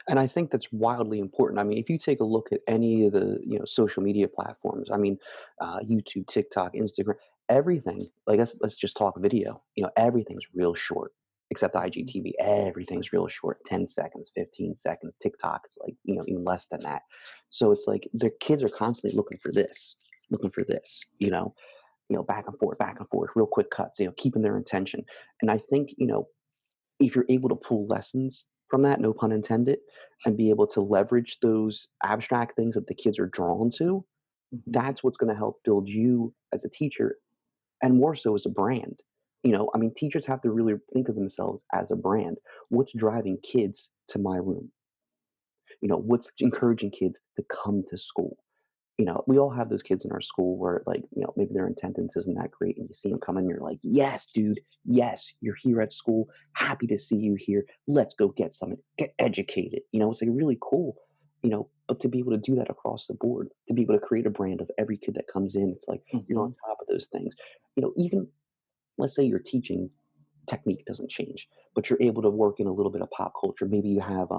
C: And I think that's wildly important. I mean, if you take a look at any of the social media platforms, I mean, YouTube, TikTok, Instagram, everything. Like let's just talk video. Everything's real short, except IGTV. Everything's real short, 10 seconds, 15 seconds. TikTok, it's like even less than that. So it's like the kids are constantly looking for this, looking for this. Back and forth, real quick cuts. Keeping their attention. And I think if you're able to pull lessons from that, no pun intended, and be able to leverage those abstract things that the kids are drawn to,
B: Mhm.
C: that's what's going to help build you as a teacher and more so as a brand. I mean, teachers have to really think of themselves as a brand. What's driving kids to my room? What's encouraging kids to come to school? We all have those kids in our school where, like, maybe their attendance isn't that great, and you see them come in, you're like, yes, dude, yes, you're here at school. Happy to see you here. Let's go get educated. It's like really cool, but to be able to do that across the board, to be able to create a brand of every kid that comes in, it's like you're on
B: Hmm.
C: top of those things. Even let's say your teaching technique doesn't change, but you're able to work in a little bit of pop culture. Maybe you have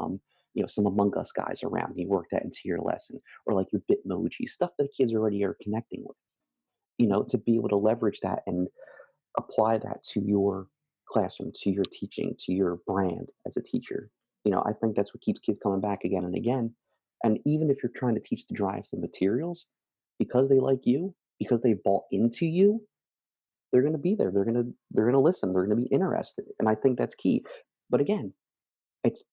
C: some Among Us guys around. And you work that into your lesson, or like your Bitmoji stuff that kids already are connecting with. To be able to leverage that and apply that to your classroom, to your teaching, to your brand as a teacher. I think that's what keeps kids coming back again and again. And even if you're trying to teach the drives the materials, because they like you, because they bought into you, they're going to be there. They're going to listen. They're going to be interested. And I think that's key. But again, it's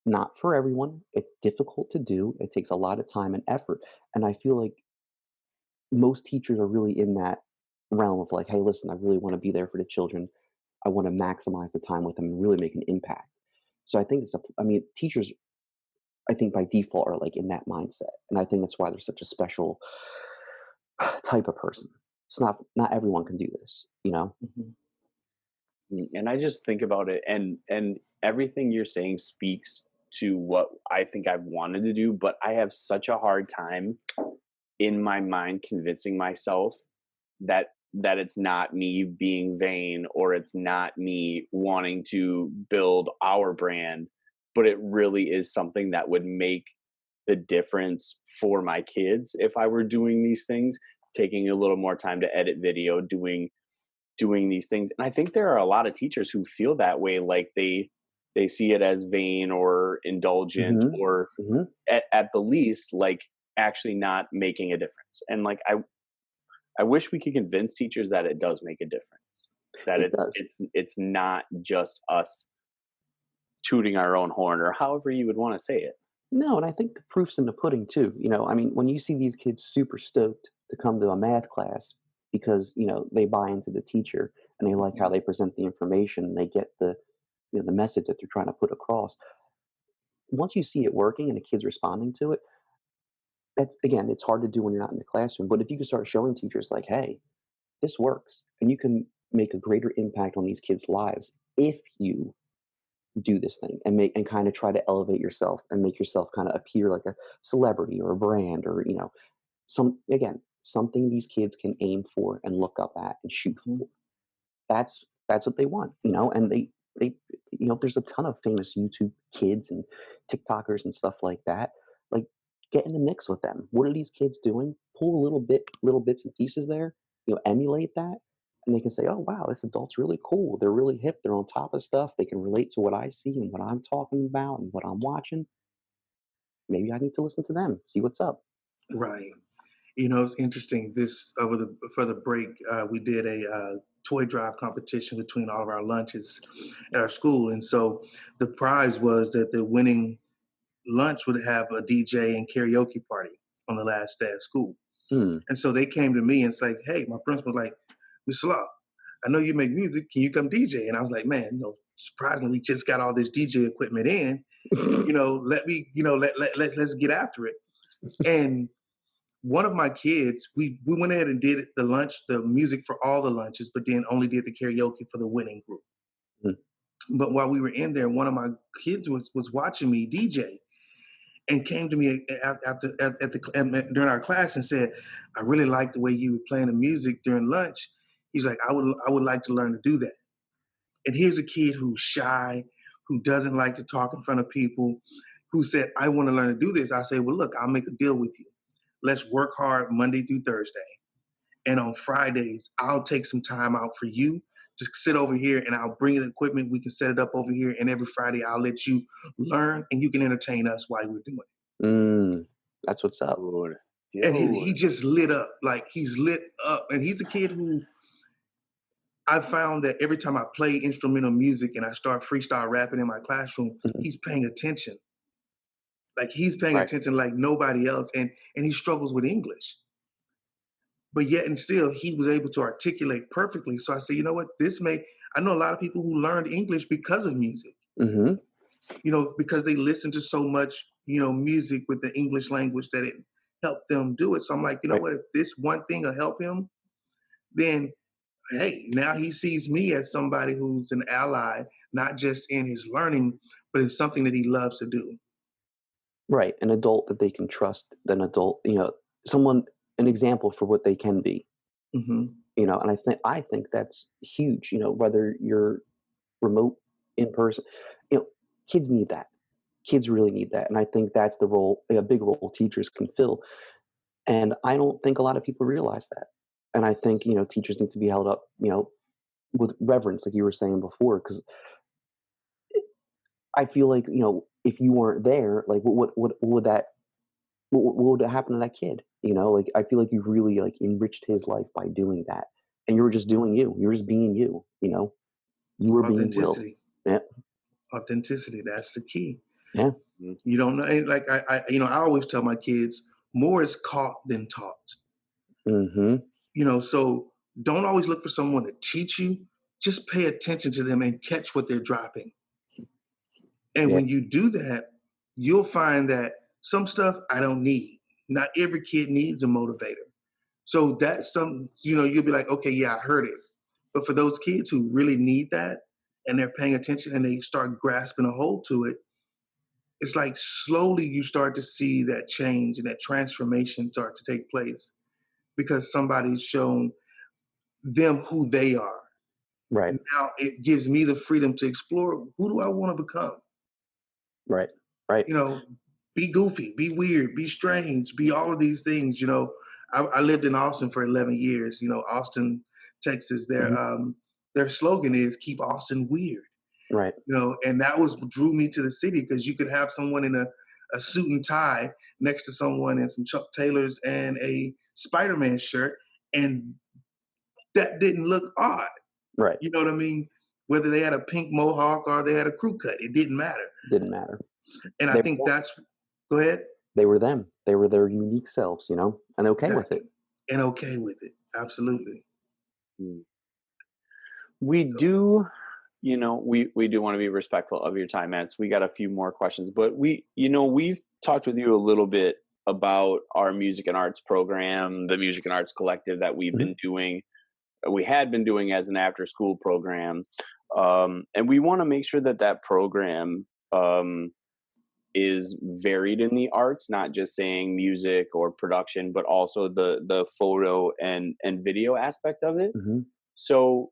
C: not for everyone. It's difficult to do. It takes a lot of time and effort. And I feel like most teachers are really in that realm of like, hey, listen, I really want to be there for the children. I want to maximize the time with them and really make an impact. So I think I mean, teachers, I think by default are like in that mindset. And I think that's why they're such a special type of person. It's not everyone can do this.
B: Hmm.
A: And I just think about it, and everything you're saying speaks to what I think I've wanted to do, but I have such a hard time in my mind convincing myself that it's not me being vain, or it's not me wanting to build our brand, but it really is something that would make the difference for my kids if I were doing these things, taking a little more time to edit video, doing these things. And I think there are a lot of teachers who feel that way, like they see it as vain or indulgent,
C: Hmm.
A: or
C: Hmm.
A: at the least like actually not making a difference. And like I wish we could convince teachers that it does make a difference, that
C: It
A: it's
C: does.
A: it's it's not just us tooting our own horn, or however you would want to say it.
C: No, and I think the proof's in the pudding too. I mean, when you see these kids super stoked to come to a math class because, they buy into the teacher and they like how
B: Hmm.
C: they present the information and they get the message that they're trying to put across. Once you see it working and the kids responding to it, that's again, it's hard to do when you're not in the classroom. But if you can start showing teachers like, hey, this works and you can make a greater impact on these kids' lives if you do this thing and make and kind of try to elevate yourself and make yourself kind of appear like a celebrity or a brand, or something these kids can aim for and look up at and shoot
B: Hmm.
C: for. That's what they want, and they there's a ton of famous YouTube kids and TikTokers and stuff like that. Like, get in the mix with them. What are these kids doing? Pull little bits and pieces there, emulate that, and they can say, "Oh wow, this adult's really cool. They're really hip. They're on top of stuff. They can relate to what I see and what I'm talking about and what I'm watching. Maybe I need to listen to them. See what's up."
B: Right. It's interesting. This over the for the break, we did a toy drive competition between all of our lunches at our school, and so the prize was that the winning lunch would have a DJ and karaoke party on the last day of school.
C: Hmm.
B: And so they came to me and it's like, hey, my principal was like, Mr. Law, I know you make music. Can you come DJ? And I was like, man, surprisingly, we just got all this DJ equipment in. Let me, let's get after it. And one of my kids, we went ahead and did the lunch, the music for all the lunches, but then only did the karaoke for the winning group.
C: Hmm.
B: But while we were in there, one of my kids was watching me DJ and came to me after during our class and said, "I really like the way you were playing the music during lunch." He's like, "I would like to learn to do that." And here's a kid who's shy, who doesn't like to talk in front of people, who said, "I want to learn to do this." I say, "Well, look, I'll make a deal with you. Let's work hard Monday through Thursday. And on Fridays, I'll take some time out for you. Just sit over here and I'll bring the equipment. We can set it up over here. And every Friday, I'll let you learn and you can entertain us while we're doing it."
C: Mm, that's what's up.
A: Dude,
B: And he
A: dude.
B: just lit up. Like he's lit up. And he's a kid who I found that every time I play instrumental music and I start freestyle rapping in my classroom,
C: Mhm.
B: he's paying attention. Like he's paying
C: Right.
B: attention like nobody else. And he struggles with English. but yet and still he was able to articulate perfectly. So I said, you know what, I know a lot of people who learned English because of music,
C: Hmm.
B: because they listen to so much, music with the English language that it helped them do it. So I'm like, you know
C: Right.
B: what, if this one thing will help him, then hey, now he sees me as somebody who's an ally, not just in his learning, but in something that he loves to do.
C: Right. An adult that they can trust, an adult, someone, an example for what they can be.
B: Hmm.
C: And I think that's huge. Whether you're remote, in person, you know, kids need that. Kids really need that, and I think that's the role, a big role teachers can fill. And I don't think a lot of people realize that. And I think teachers need to be held up, with reverence, like you were saying before, because I feel like if you weren't there, like what would that what would happen to that kid? Like I feel like you really like enriched his life by doing that, and you were just doing you. You were just being you. You were being Will.
B: Authenticity.
C: Yeah,
B: Authenticity. That's the key.
C: yeah.
A: Mhm.
B: You don't know, and like I always tell my kids, more is caught than taught.
C: Mm-hmm.
B: So don't always look for someone to teach you. Just pay attention to them and catch what they're dropping. And
C: Yeah.
B: when you do that, you'll find that some stuff I don't need. Not every kid needs a motivator. So that's some, you'll be like, okay, yeah, I heard it. But for those kids who really need that and they're paying attention and they start grasping a hold to it, it's like slowly you start to see that change and that transformation start to take place because somebody's shown them who they are.
C: Right.
B: Now it gives me the freedom to explore who do I want to become?
C: Right. Right.
B: You know, be goofy, be weird, be strange, be all of these things. I lived in Austin for 11 years. Austin, Texas.
C: Hmm.
B: Their slogan is "Keep Austin weird."
C: Right.
B: And that was what drew me to the city because you could have someone in a suit and tie next to someone in some Chuck Taylors and a Spider-Man shirt, and that didn't look odd.
C: Right.
B: You know what I mean? Whether they had a pink mohawk or they had a crew cut, it didn't matter.
C: Didn't matter.
B: And I
C: They
B: think
C: were them.
B: that's go ahead.
C: They were them. They were their unique selves, and okay with
B: Exactly.
C: it.
B: And okay with it. Absolutely.
A: Mm. We
B: So
A: do, we do want to be respectful of your time, Matt. So we got a few more questions, but we've talked with you a little bit about our music and arts program, the Music and Arts Collective that
C: Hmm.
A: we had been doing as an after school program. And we want to make sure that program is varied in the arts, not just saying music or production, but also the photo and video aspect of it.
C: Hmm.
A: So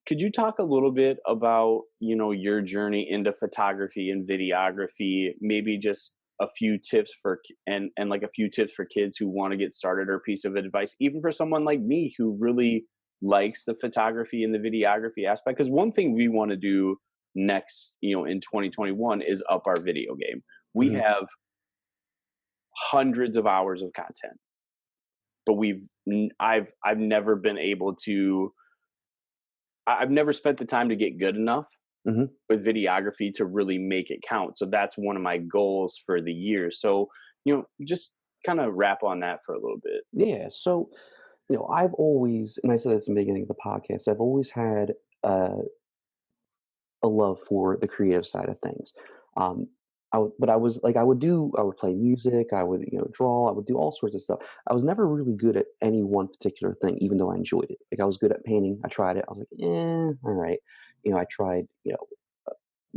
A: could you talk a little bit about, your journey into photography and videography, maybe just a few tips and like a few tips for kids who want to get started, or a piece of advice, even for someone like me who really likes the photography and the videography aspect? Because one thing we want to do next, in 2021 is up our video game. We
C: Hmm.
A: have hundreds of hours of content, but I've never been able to I've never spent the time to get good enough
C: Hmm.
A: with videography to really make it count. So that's one of my goals for the year. So, just kind of wrap on that for a little bit.
C: Yeah. So, I've always, and I said this in the beginning of the podcast, I've always had uh, a love for the creative side of things. Um, but I was like, I would play music, I would, draw, I would do all sorts of stuff. I was never really good at any one particular thing, even though I enjoyed it. Like I was good at painting. I tried it. I was like, all right. I tried,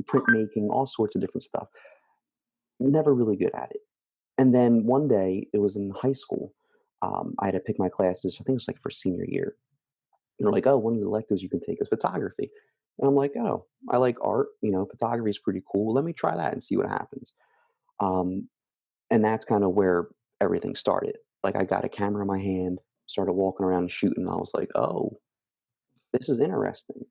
C: printmaking, all sorts of different stuff. Never really good at it. And then one day, it was in high school. I had to pick my classes. I think it was like for senior year. And they're like, oh, one of the electives you can take is photography. And I'm like, oh, I like art. Photography is pretty cool. Let me try that and see what happens. Um, and that's kind of where everything started. Like I got a camera in my hand, started walking around and shooting. And I was like, oh, this is interesting.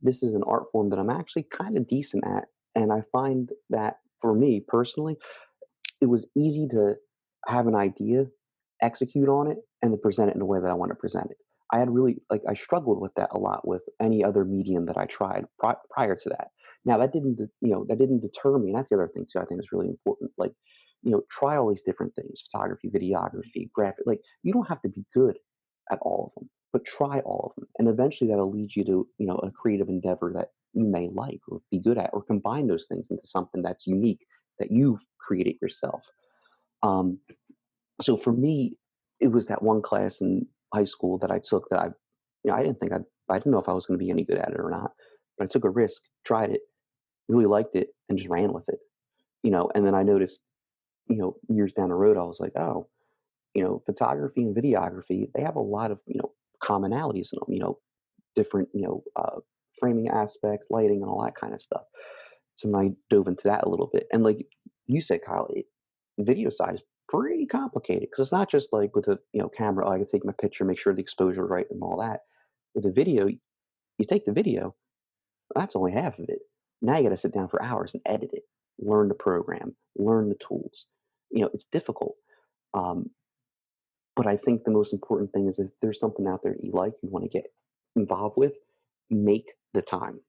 C: This is an art form that I'm actually kind of decent at. And I find that for me personally, it was easy to have an idea, execute on it, and then present it in a way that I want to present it. I had really like I struggled with that a lot with any other medium that I tried prior to that. Now that didn't deter me, and that's the other thing too. I think is really important. Like try all these different things: photography, videography, graphic. Like you don't have to be good at all of them, but try all of them. And eventually that'll lead you to, a creative endeavor that you may like or be good at, or combine those things into something that's unique that you've created yourself. Um, so for me, it was that one class in high school that I took that I didn't think I didn't know if I was going to be any good at it or not, but I took a risk, tried it, really liked it, and just ran with it. And then I noticed, years down the road, I was like, oh, photography and videography, they have a lot of, commonalities in them, different, framing aspects, lighting, and all that kind of stuff. So then I dove into that a little bit. And like you said, Kyle, video side is pretty complicated because it's not just like with a, camera, oh, I can take my picture, make sure the exposure is right and all that. With a video, you take the video, that's only half of it. Now you got to sit down for hours and edit it, learn the program, learn the tools. It's difficult. Um, but I think the most important thing is if there's something out there that you like, you want to get involved with, make the time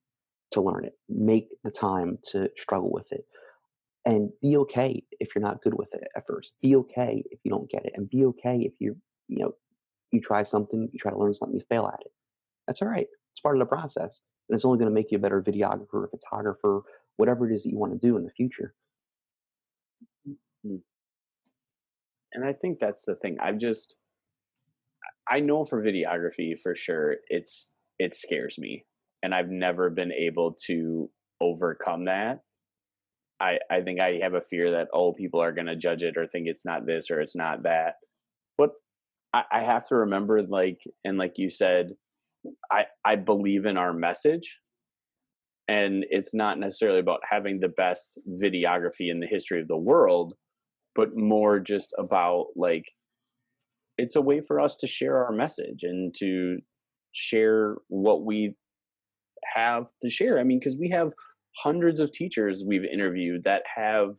C: to learn it. Make the time to struggle with it. And be okay if you're not good with it at first. Be okay if you don't get it. And be okay if you know, you try something, you try to learn something, you fail at it. That's all right. It's part of the process. And it's only going to make you a better videographer, photographer, whatever it is that you want to do in the future.
A: Mm. And I think that's the thing. I know for videography for sure, it scares me, and I've never been able to overcome that. I think I have a fear that, oh, people are going to judge it or think it's not this or it's not that. But I have to remember, like, and like you said, I believe in our message, and it's not necessarily about having the best videography in the history of the world, but more just about like it's a way for us to share our message and to share what we have to share. I mean, because we have hundreds of teachers we've interviewed that have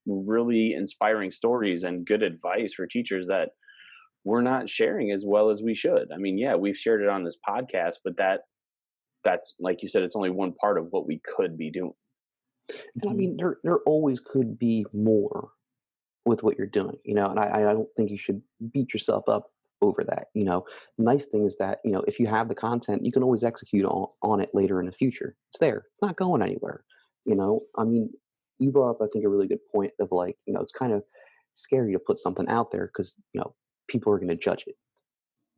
A: really inspiring stories and good advice for teachers that we're not sharing as well as we should. I mean, yeah, we've shared it on this podcast, but that's like you said, it's only one part of what we could be doing.
C: And I mean, there always could be more with what you're doing, and I don't think you should beat yourself up over that. The nice thing is that, if you have the content, you can always execute on it later in the future. It's there. It's not going anywhere. I mean, you brought up, I think, a really good point of like, it's kind of scary to put something out there because, people are going to judge it.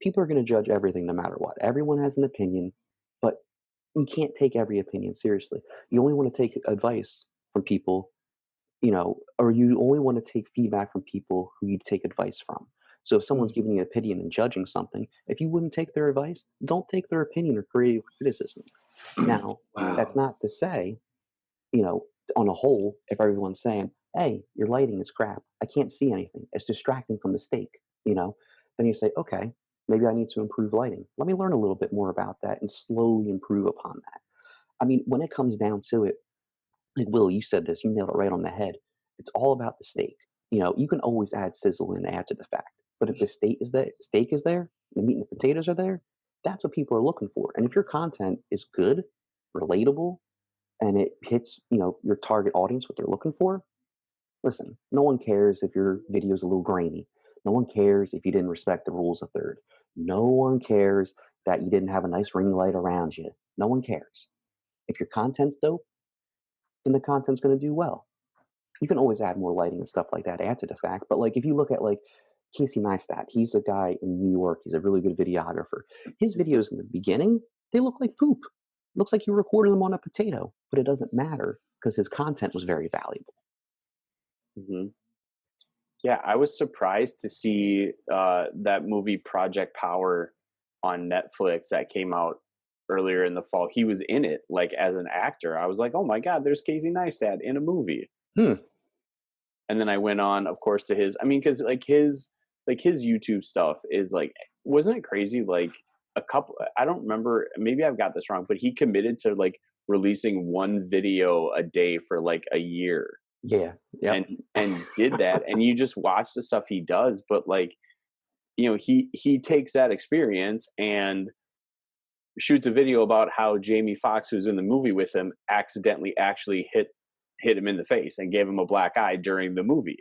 C: People are going to judge everything no matter what. Everyone has an opinion, but you can't take every opinion seriously. You only want to take advice from people, or you only want to take feedback from people who you take advice from. So if someone's giving you an opinion and judging something, if you wouldn't take their advice, don't take their opinion or creative criticism. Now, that's
B: Wow.
C: not to say, you know, on a whole, if everyone's saying, hey, your lighting is crap, I can't see anything, it's distracting from the steak, then you say, okay, maybe I need to improve lighting. Let me learn a little bit more about that and slowly improve upon that. I mean, when it comes down to it, like Will, you said this, you nailed it right on the head. It's all about the steak. You can always add sizzle and add to the fact. But if the steak is there, the meat and the potatoes are there, that's what people are looking for. And if your content is good, relatable, and it hits, your target audience, what they're looking for, listen, no one cares if your video is a little grainy. No one cares if you didn't respect the rules of third. No one cares that you didn't have a nice ring light around you. No one cares. If your content's dope, then the content's going to do well. You can always add more lighting and stuff like that after the fact. But like if you look at like Casey Neistat, he's a guy in New York. He's a really good videographer. His videos in the beginning, they look like poop. Looks like you recorded them on a potato, but it doesn't matter because his content was very valuable.
A: Hmm. Yeah, I was surprised to see that movie Project Power on Netflix that came out earlier in the fall. He was in it, like as an actor. I was like, oh my God, there's Casey Neistat in a movie.
C: Hmm.
A: And then I went on, of course, to his. I mean, because like his YouTube stuff is like, wasn't it crazy? Like a couple, I don't remember. Maybe I've got this wrong, but he committed to like releasing one video a day for like a year,
C: Yeah. Yep.
A: and did that. And you just watch the stuff he does, but like he takes that experience and shoots a video about how Jamie Foxx, who's in the movie with him, accidentally actually hit him in the face and gave him a black eye during the movie.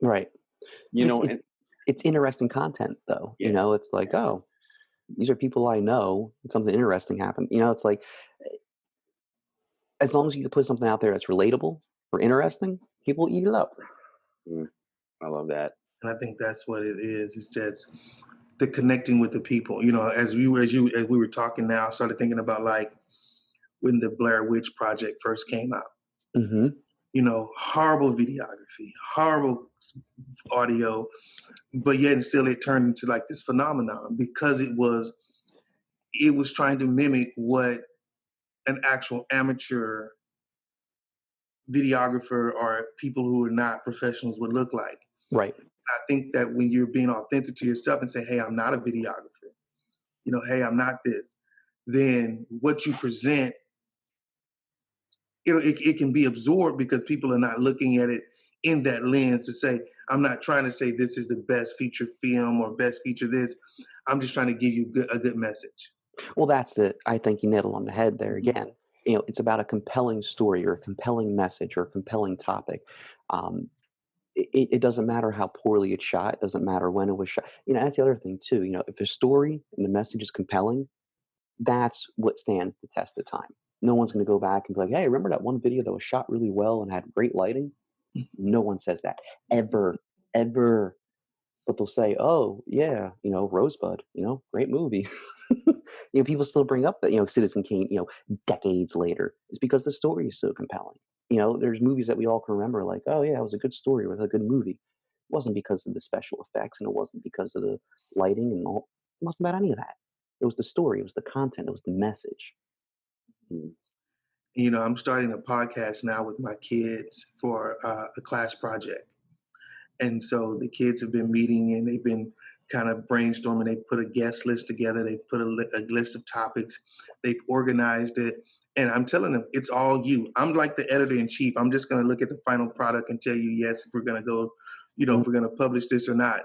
C: Right.
A: You
C: It's
A: know,
C: it,
A: and
C: it's interesting content though.
A: Yeah.
C: It's like, oh, these are people I know. Something interesting happened. It's like as long as you can put something out there that's relatable or interesting, people eat it up.
A: Mm, I love that.
B: And I think that's what it is. It's just the connecting with the people. As we were talking now, I started thinking about like when the Blair Witch Project first came out.
C: Hmm.
B: Horrible videography, horrible audio, but yet and still it turned into like this phenomenon because it was trying to mimic what an actual amateur videographer or people who are not professionals would look like.
C: Right.
B: I think that when you're being authentic to yourself and say, hey, I'm not a videographer, hey, I'm not this, then what you present, it can be absorbed because people are not looking at it in that lens to say, I'm not trying to say this is the best feature film or best feature this. I'm just trying to give you a good message.
C: Well, I think you nailed it on the head there again. It's about a compelling story or a compelling message or a compelling topic. Um, it doesn't matter how poorly it's shot. It doesn't matter when it was shot. That's the other thing too. If the story and the message is compelling, that's what stands the test of time. No one's going to go back and be like, hey, remember that one video that was shot really well and had great lighting? No one says that ever, ever. But they'll say, "Oh, yeah, Rosebud, great movie." People still bring up that, Citizen Kane, decades later. It's because the story is so compelling. There's movies that we all can remember, like, "Oh yeah, it was a good story, it was a good movie." It wasn't because of the special effects, and it wasn't because of the lighting, and all. It wasn't about any of that. It was the story, it was the content, it was the message.
A: Mm.
B: I'm starting a podcast now with my kids for a class project. And so the kids have been meeting and they've been kind of brainstorming. They put a guest list together. They've put a list of topics. They've organized it. And I'm telling them, it's all you. I'm like the editor in chief. I'm just going to look at the final product and tell you, yes, if we're going to go, if we're going to publish this or not.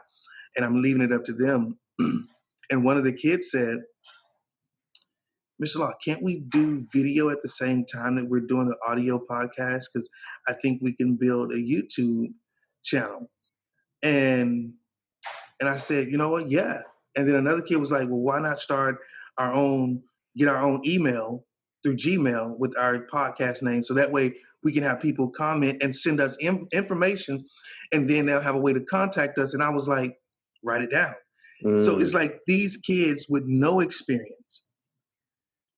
B: And I'm leaving it up to them. And one of the kids said, Mr. Law, can't we do video at the same time that we're doing the audio podcast? Because I think we can build a YouTube channel. And I said, you know what? Yeah. And then another kid was like, well, why not get our own email through Gmail with our podcast name? So that way we can have people comment and send us information and then they'll have a way to contact us. And I was like, write it down. So it's like these kids with no experience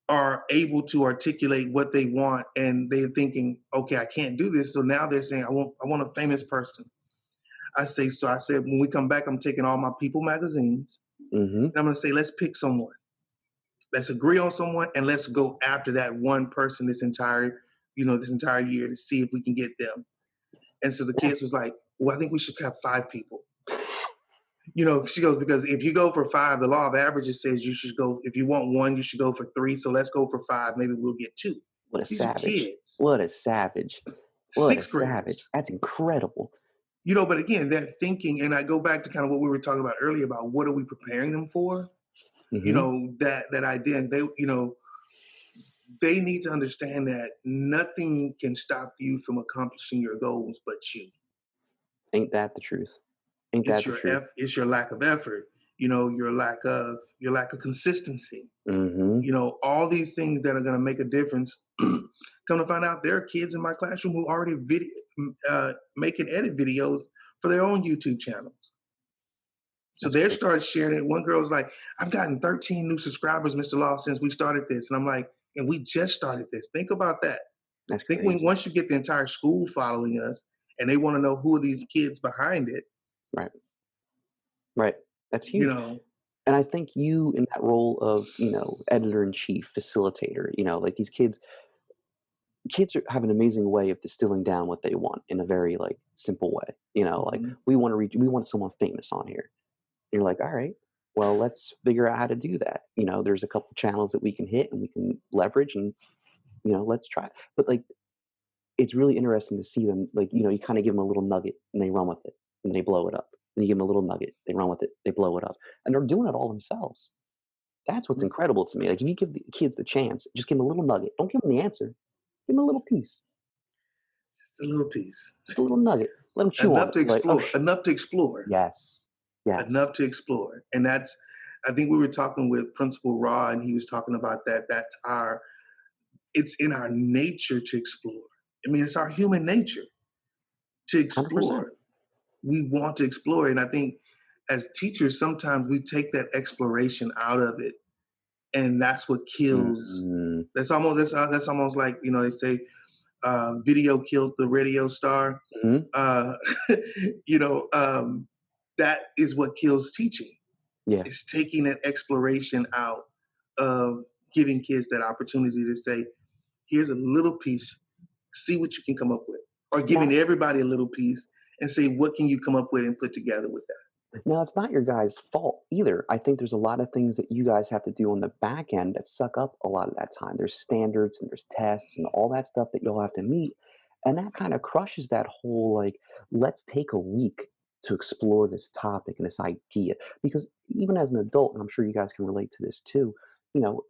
B: are able to articulate what they want and they're thinking, okay, I can't do this. So now they're saying, I want a famous person. I said, when we come back, I'm taking all my People magazines and I'm going to say, let's pick someone. Let's agree on someone and let's go after that one person this entire year to see if we can get them. And so the kids was like, well, I think we should have 5 people. She goes, because if you go for 5, the law of averages says you should go, if you want 1, you should go for 3. So let's go for 5. Maybe we'll get 2.
C: What a
B: These are
C: savage.
B: kids.
C: What a savage. What a
B: 6th graders.
C: savage. That's incredible.
B: But again, they're thinking, and I go back to kind of what we were talking about earlier about what are we preparing them for? That idea. And they need to understand that nothing can stop you from accomplishing your goals but you.
C: Ain't that the truth? Ain't that the truth?
B: It's your lack of effort, your lack of consistency. All these things that are going to make a difference. Come to find out, there are kids in my classroom who already make and edit videos for their own YouTube channels. So they started sharing it. One girl's like, I've gotten 13 new subscribers, Mr. Law, since we started this. And I'm like, and we just started this. Think about that.
C: That's
B: Think
C: crazy.
B: once you get the entire school following us and they want to know who are these kids behind it.
C: Right. That's huge. And I think you in that role of, editor-in-chief, facilitator, like these kids have an amazing way of distilling down what they want in a very simple way. Like we want someone famous on here. You're like, all right, well, let's figure out how to do that. There's a couple channels that we can hit and we can leverage and, let's try. But it's really interesting to see them, you kind of give them a little nugget and they run with it and they blow it up. And you give them a little nugget, they run with it, they blow it up. And they're doing it all themselves. That's what's incredible to me. If you give the kids the chance, just give them a little nugget. Don't give them the answer. Give them a little piece.
B: Just a little piece.
C: Just a little nugget. Let them chew on it.
B: Enough to explore.
C: Yes. Yes.
B: enough to explore. And that's, I think we were talking with Principal Raw, and he was talking about that. It's in our nature to explore. I mean, it's our human nature to
C: 100%.
B: explore. We want to explore. And I think as teachers, sometimes we take that exploration out of it. And that's what kills.
C: Mm,
B: That's almost like, they say video killed the radio star.
C: mhm.
B: Uh, you know, that is what kills teaching.
C: Yeah.
B: It's taking that exploration out of giving kids that opportunity to say, here's a little piece, see what you can come up with, or giving
C: Now,
B: everybody a little piece and say, what can you come up with and put together with that?
C: now it's not your guys' fault either. I think there's a lot of things that you guys have to do on the back end that suck up a lot of that time. There's standards and there's tests and all that stuff that you'll have to meet. And that kind of crushes that whole like, let's take a week to explore this topic and this idea. Because even as an adult, and I'm sure you guys can relate to this too, you know,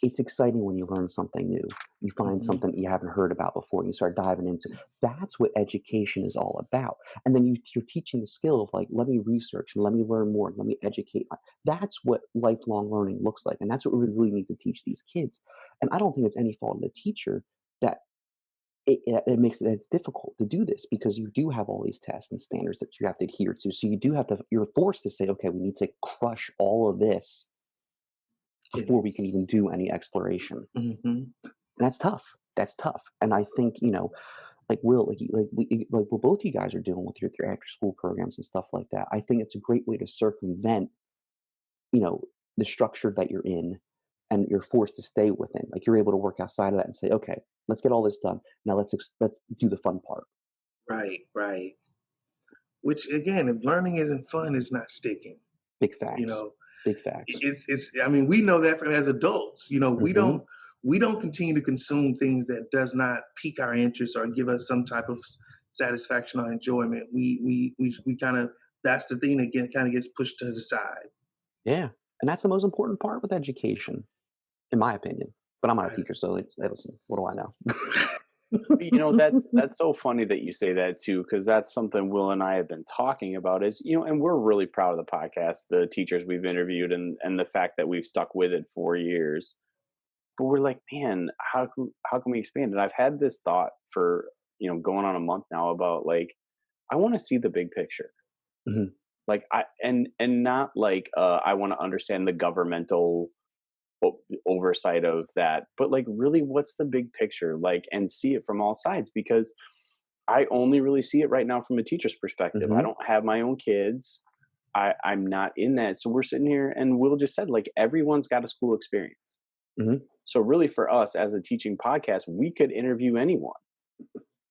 C: it's exciting when you learn something new. You find
B: Mm-hmm.
C: something that you haven't heard about before and you start diving into. That's what education is all about. And then you're teaching the skill of like, let me research and let me learn more and let me educate. That's what lifelong learning looks like. And that's what we really need to teach these kids. And I don't think it's any fault of the teacher that it makes it's difficult to do this because you do have all these tests and standards that you have to adhere to. So you do have to, you're forced to say, okay, we need to crush all of this before we can even do any exploration.
B: Mm-hmm.
C: And that's tough. That's tough. And I think, like Will, like what both you guys are doing with your after school programs and stuff like that. I think it's a great way to circumvent, you know, the structure that you're in and you're forced to stay within. Like you're able to work outside of that and say, okay, let's get all this done. Now let's do the fun part.
B: Right, right. Which again, if learning isn't fun, it's not sticking.
C: Big
B: You
C: facts.
B: know,
C: Big facts.
B: it's. I mean, we know that from as adults.
C: Hmm.
B: We don't continue to consume things that does not pique our interest or give us some type of satisfaction or enjoyment. We kind of, that's the thing that kind of gets pushed to the side.
C: Yeah. And that's the most important part with education, in my opinion. But I'm not a
B: Right.
C: teacher, so hey, listen, what do I know?
A: That's so funny that you say that too, because that's something Will and I have been talking about. Is and we're really proud of the podcast, the teachers we've interviewed, and the fact that we've stuck with it for years. But we're like, man, how can we expand it? I've had this thought for going on a month now about like I want to see the big picture.
C: Hmm.
A: Like and not like I want to understand the governmental oversight of that, but like really what's the big picture, like, and see it from all sides, because I only really see it right now from a teacher's perspective. I
C: Hmm.
A: don't have my own kids. I'm not in that. So we're sitting here and Will just said like everyone's got a school experience.
C: Hmm.
A: So really for us as a teaching podcast, we could interview anyone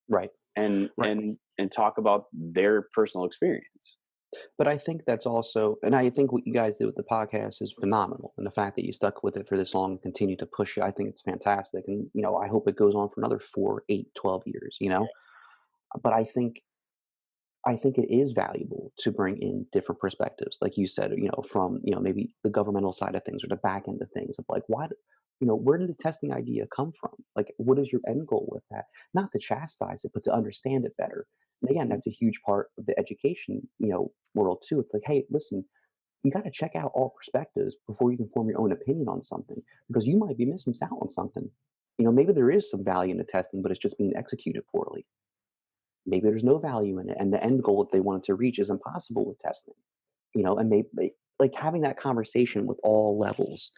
C: Right.
A: and
C: Right.
A: and talk about their personal experience.
C: But I think that's also, and I think what you guys did with the podcast is phenomenal. And the fact that you stuck with it for this long and continue to push it, I think it's fantastic. And, I hope it goes on for another 4, 8, 12 years. But I think it is valuable to bring in different perspectives, like you said, from, maybe the governmental side of things or the back end of things of like, where did the testing idea come from? Like, what is your end goal with that? Not to chastise it, but to understand it better. And again,
A: Mhm.
C: that's a huge part of the education, world too. It's like, hey, listen, you got to check out all perspectives before you can form your own opinion on something because you might be missing out on something. Maybe there is some value in the testing, but it's just being executed poorly. Maybe there's no value in it, and the end goal that they wanted to reach is impossible with testing. And maybe like having that conversation with all levels,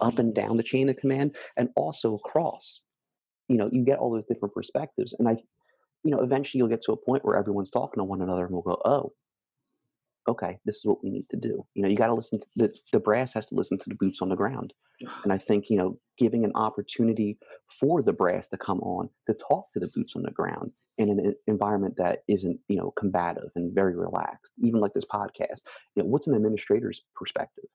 C: up and down the chain of command, and also across. You get all those different perspectives, and eventually you'll get to a point where everyone's talking to one another, and we'll go, oh, okay, this is what we need to do. You got to listen to the brass has to listen to the boots on the ground. And I think, giving an opportunity for the brass to come on to talk to the boots on the ground in an environment that isn't, combative and very relaxed, even like this podcast, what's an administrator's perspective?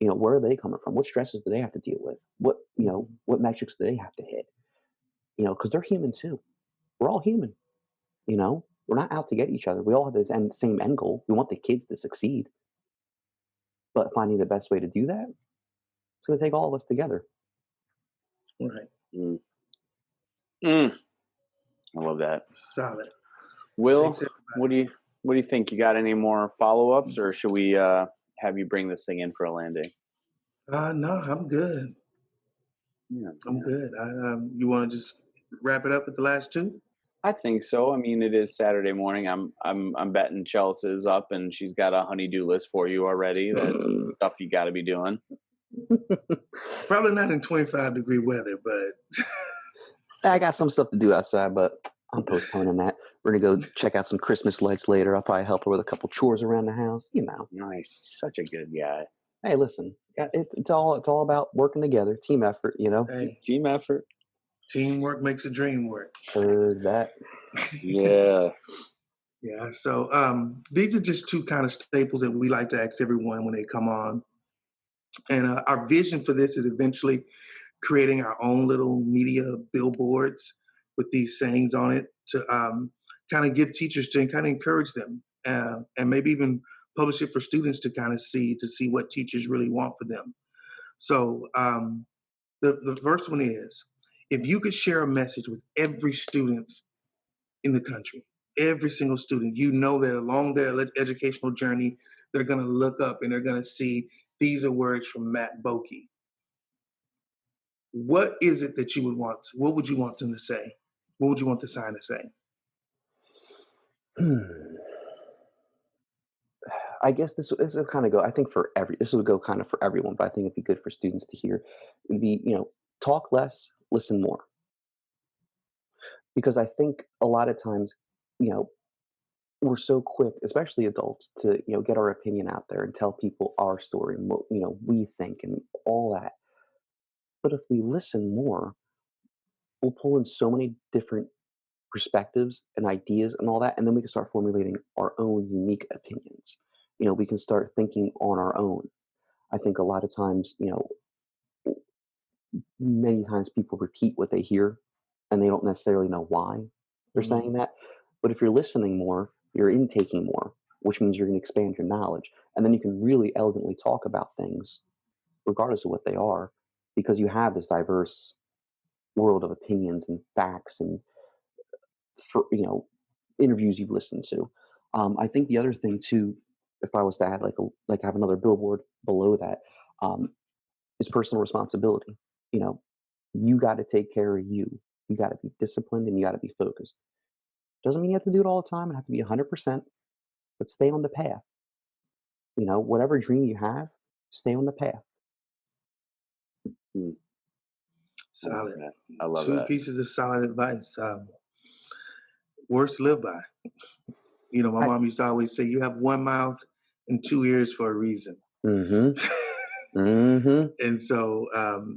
C: Where are they coming from? What stresses do they have to deal with? What metrics do they have to hit? Because they're human too. We're all human. We're not out to get each other. We all have the same end goal. We want the kids to succeed, but finding the best way to do that, it's going to take all of us together.
B: Right.
A: Mm. Mm. I love that.
B: Solid.
A: Will,
B: Takes everybody.
A: what do you What do you think? You got any more follow-ups, or should we have you bring this thing in for a landing?
B: No, I'm good.
A: Yeah,
B: I'm
A: yeah.
B: good. You want to just wrap it up with the last two?
A: I think so. I mean, it is Saturday morning. I'm betting Chelsea's up, and she's got a honey-do list for you already. That stuff you got to be doing.
B: Probably not in 25-degree weather, but
C: I got some stuff to do outside, but I'm postponing that. We're gonna go check out some Christmas lights later. I'll probably help her with a couple chores around the house. You know.
A: Nice, such a good guy.
C: Hey, listen, it's all about working together, team effort. You know.
B: hey,
A: Team effort.
B: teamwork makes a dream work.
C: Heard that.
A: Yeah.
B: Yeah. So these are just two kind of staples that we like to ask everyone when they come on. And our vision for this is eventually creating our own little media billboards with these sayings on it to kind of give teachers to kind of encourage them and maybe even publish it for students to kind of see what teachers really want for them. So the first one is, if you could share a message with every student in the country, every single student, you know that along their educational journey, they're going to look up and they're going to see these are words from Matt Bokey. What is it that you would want? What would you want them to say? What would you want the sign to say?
C: I guess this will kind of go. I think this will go kind of for everyone, but I think it'd be good for students to hear. It'd be talk less, listen more, because I think a lot of times you know we're so quick, especially adults, to get our opinion out there and tell people our story, and what we think and all that. But if we listen more, we'll pull in so many different perspectives and ideas and all that, and then we can start formulating our own unique opinions. We can start thinking on our own. I think a lot of times, many times people repeat what they hear and they don't necessarily know why they're
B: Mm-hmm.
C: saying that. But if you're listening more, you're intaking more, which means you're going to expand your knowledge. And then you can really elegantly talk about things, regardless of what they are, because you have this diverse world of opinions and facts and for interviews you've listened to. I think the other thing too, if I was to add like have another billboard below that, is personal responsibility. You know, you got to take care of you. You got to be disciplined and you got to be focused. Doesn't mean you have to do it all the time and have to be 100%, but stay on the path. Whatever dream you have, stay on the path.
A: Hmm.
B: Solid.
A: I love
B: Two
A: that.
B: pieces of solid advice. Words to live by. My mom used to always say, "You have one mouth and two ears for a reason."
C: Mm-hmm. Mm-hmm.
B: And so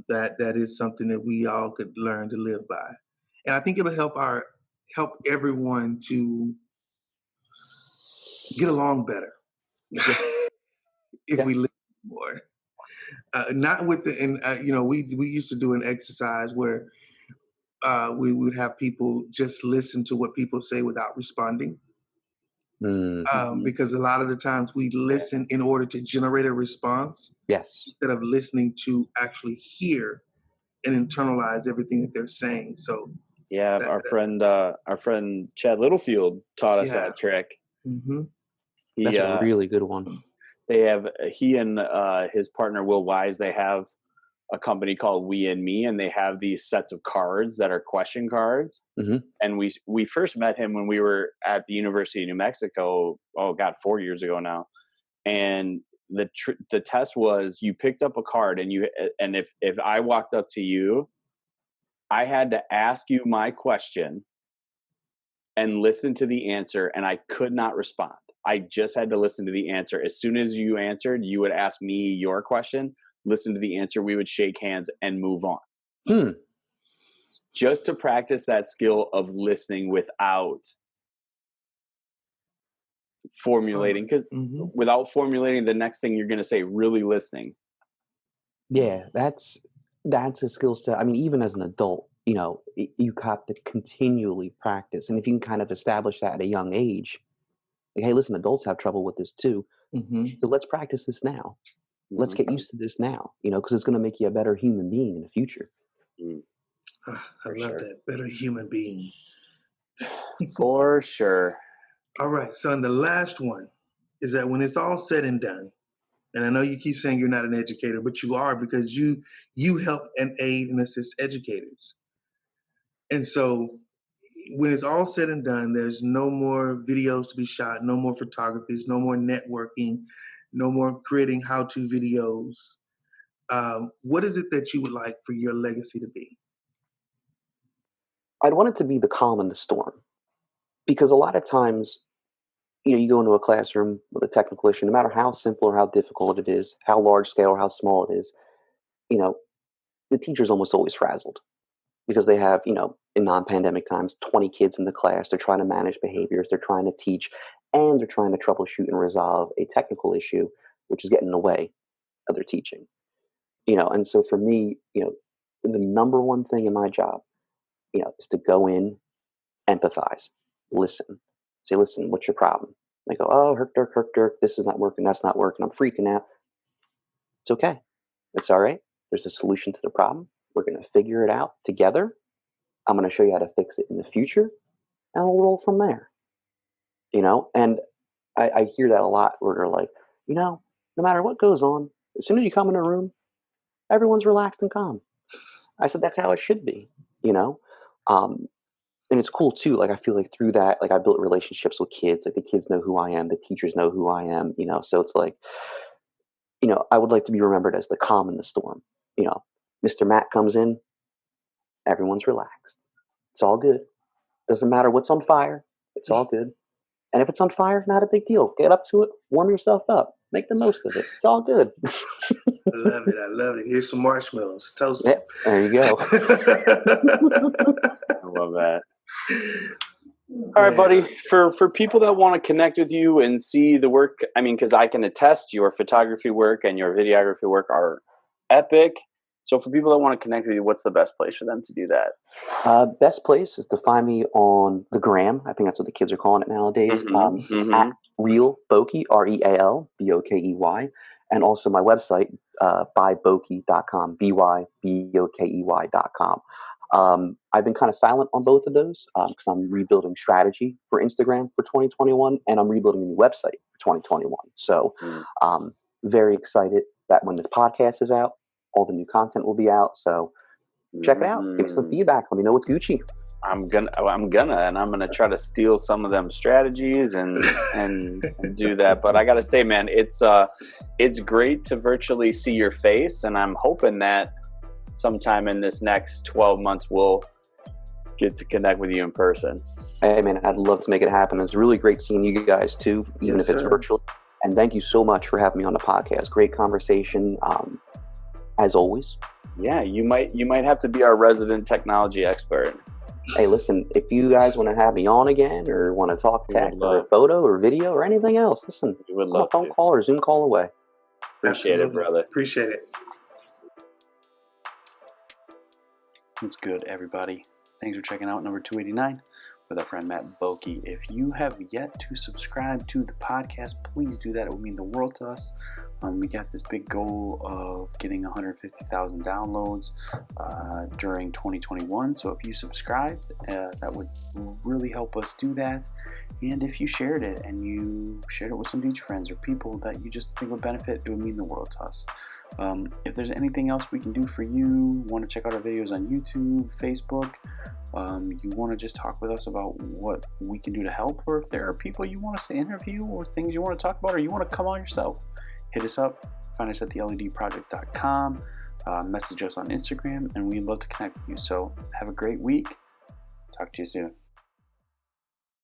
B: that is something that we all could learn to live by. And I think it'll help everyone to get along better if
C: Yeah.
B: we listen more. Not with the and we used to do an exercise where we would have people just listen to what people say without responding.
C: Mm-hmm.
B: Because a lot of the times we listen in order to generate a response
C: Yes.
B: instead of listening to actually hear and internalize everything that they're saying. So
A: Yeah,
B: that,
A: our friend Chad Littlefield taught us
B: yeah.
A: that trick.
B: Mm-hmm.
C: That's
A: He
C: a really good one.
A: he and his partner Will Wise, they have a company called We and Me, and they have these sets of cards that are question cards.
C: Mm-hmm.
A: And we first met him when we were at the University of New Mexico. Oh God, 4 years ago now. And the test was, you picked up a card, and if I walked up to you, I had to ask you my question and listen to the answer, and I could not respond. I just had to listen to the answer. As soon as you answered, you would ask me your question, listen to the answer, we would shake hands and move on. Just to practice that skill of listening without formulating, because without formulating the next thing you're going to say, really listening.
C: Yeah, that's a skill set. I mean, even as an adult, you have to continually practice. And if you can kind of establish that at a young age, like, hey, listen, adults have trouble with this too.
B: Mm-hmm.
C: So let's practice this now. Let's get used to this now, because it's going to make you a better human being in the future.
B: I love that. Better human being.
A: For sure.
B: All right. So, and the last one is that when it's all said and done, and I know you keep saying you're not an educator, but you are, because you help and aid and assist educators. And so when it's all said and done, there's no more videos to be shot, no more photographies, no more networking, no more creating how-to videos. What is it that you would like for your legacy to be?
C: I'd want it to be the calm in the storm, because a lot of times, you go into a classroom with a technical issue, no matter how simple or how difficult it is, how large scale or how small it is, you know, the teacher's almost always frazzled because they have, in non-pandemic times, 20 kids in the class. They're trying to manage behaviors, they're trying to teach, and they're trying to troubleshoot and resolve a technical issue, which is getting in the way of their teaching. And so for me, the number one thing in my job, is to go in, empathize, listen, say, listen, what's your problem? They go, oh, herk, dirk, this is not working, that's not working, I'm freaking out. It's okay. It's all right. There's a solution to the problem. We're going to figure it out together. I'm going to show you how to fix it in the future, and we'll roll from there. And I hear that a lot where they're like, no matter what goes on, as soon as you come in a room, everyone's relaxed and calm. I said, that's how it should be, and it's cool too. Like, I feel like through that, like, I built relationships with kids. Like, the kids know who I am, the teachers know who I am, so it's like, I would like to be remembered as the calm in the storm. Mr. Matt comes in, everyone's relaxed. It's all good. Doesn't matter what's on fire. It's all good. And if it's on fire, not a big deal. Get up to it, warm yourself up, make the most of it. It's all good.
B: I love it. I love it. Here's some marshmallows. Toast
C: Yeah, there you go.
A: I love that. All right, buddy. For people that want to connect with you and see the work, I mean, because I can attest your photography work and your videography work are epic. So for people that want to connect with you, what's the best place for them to do that?
C: Best place is to find me on the gram. I think that's what the kids are calling it nowadays. At Real Bokey, REALBOKEY, and also my website, bybokey.com, BYBOKEY.com. I've been kind of silent on both of those because I'm rebuilding strategy for Instagram for 2021, and I'm rebuilding a new website for 2021. So very excited that when this podcast is out, all the new content will be out. So check it out. Give me some feedback. Let me know what's Gucci.
A: I'm gonna try to steal some of them strategies and do that. But I gotta say, man, it's great to virtually see your face, and I'm hoping that sometime in this next 12 months we'll get to connect with you in person.
C: Hey, man, I'd love to make it happen. It's really great seeing you guys too, even if it's virtual. And thank you so much for having me on the podcast. Great conversation, as always.
A: Yeah, you might have to be our resident technology expert.
C: Hey, listen, if you guys want to have me on again or want to talk tech or a photo or video or anything else, listen,
A: we would love
C: a phone call or Zoom call away.
A: Appreciate it, brother.
B: Appreciate it.
A: What's good, everybody? Thanks for checking out number 289 with our friend Matt Bokey. If you have yet to subscribe to the podcast, please do that. It would mean the world to us. We got this big goal of getting 150,000 downloads during 2021. So if you subscribed, that would really help us do that. And if you shared it and you shared it with some teacher friends or people that you just think would benefit, it would mean the world to us. If there's anything else we can do for you, want to check out our videos on YouTube, Facebook, you want to just talk with us about what we can do to help, or if there are people you want us to interview or things you want to talk about or you want to come on yourself, hit us up. Find us at theledproject.com, message us on Instagram, and we'd love to connect with you. So have a great week. Talk to you soon.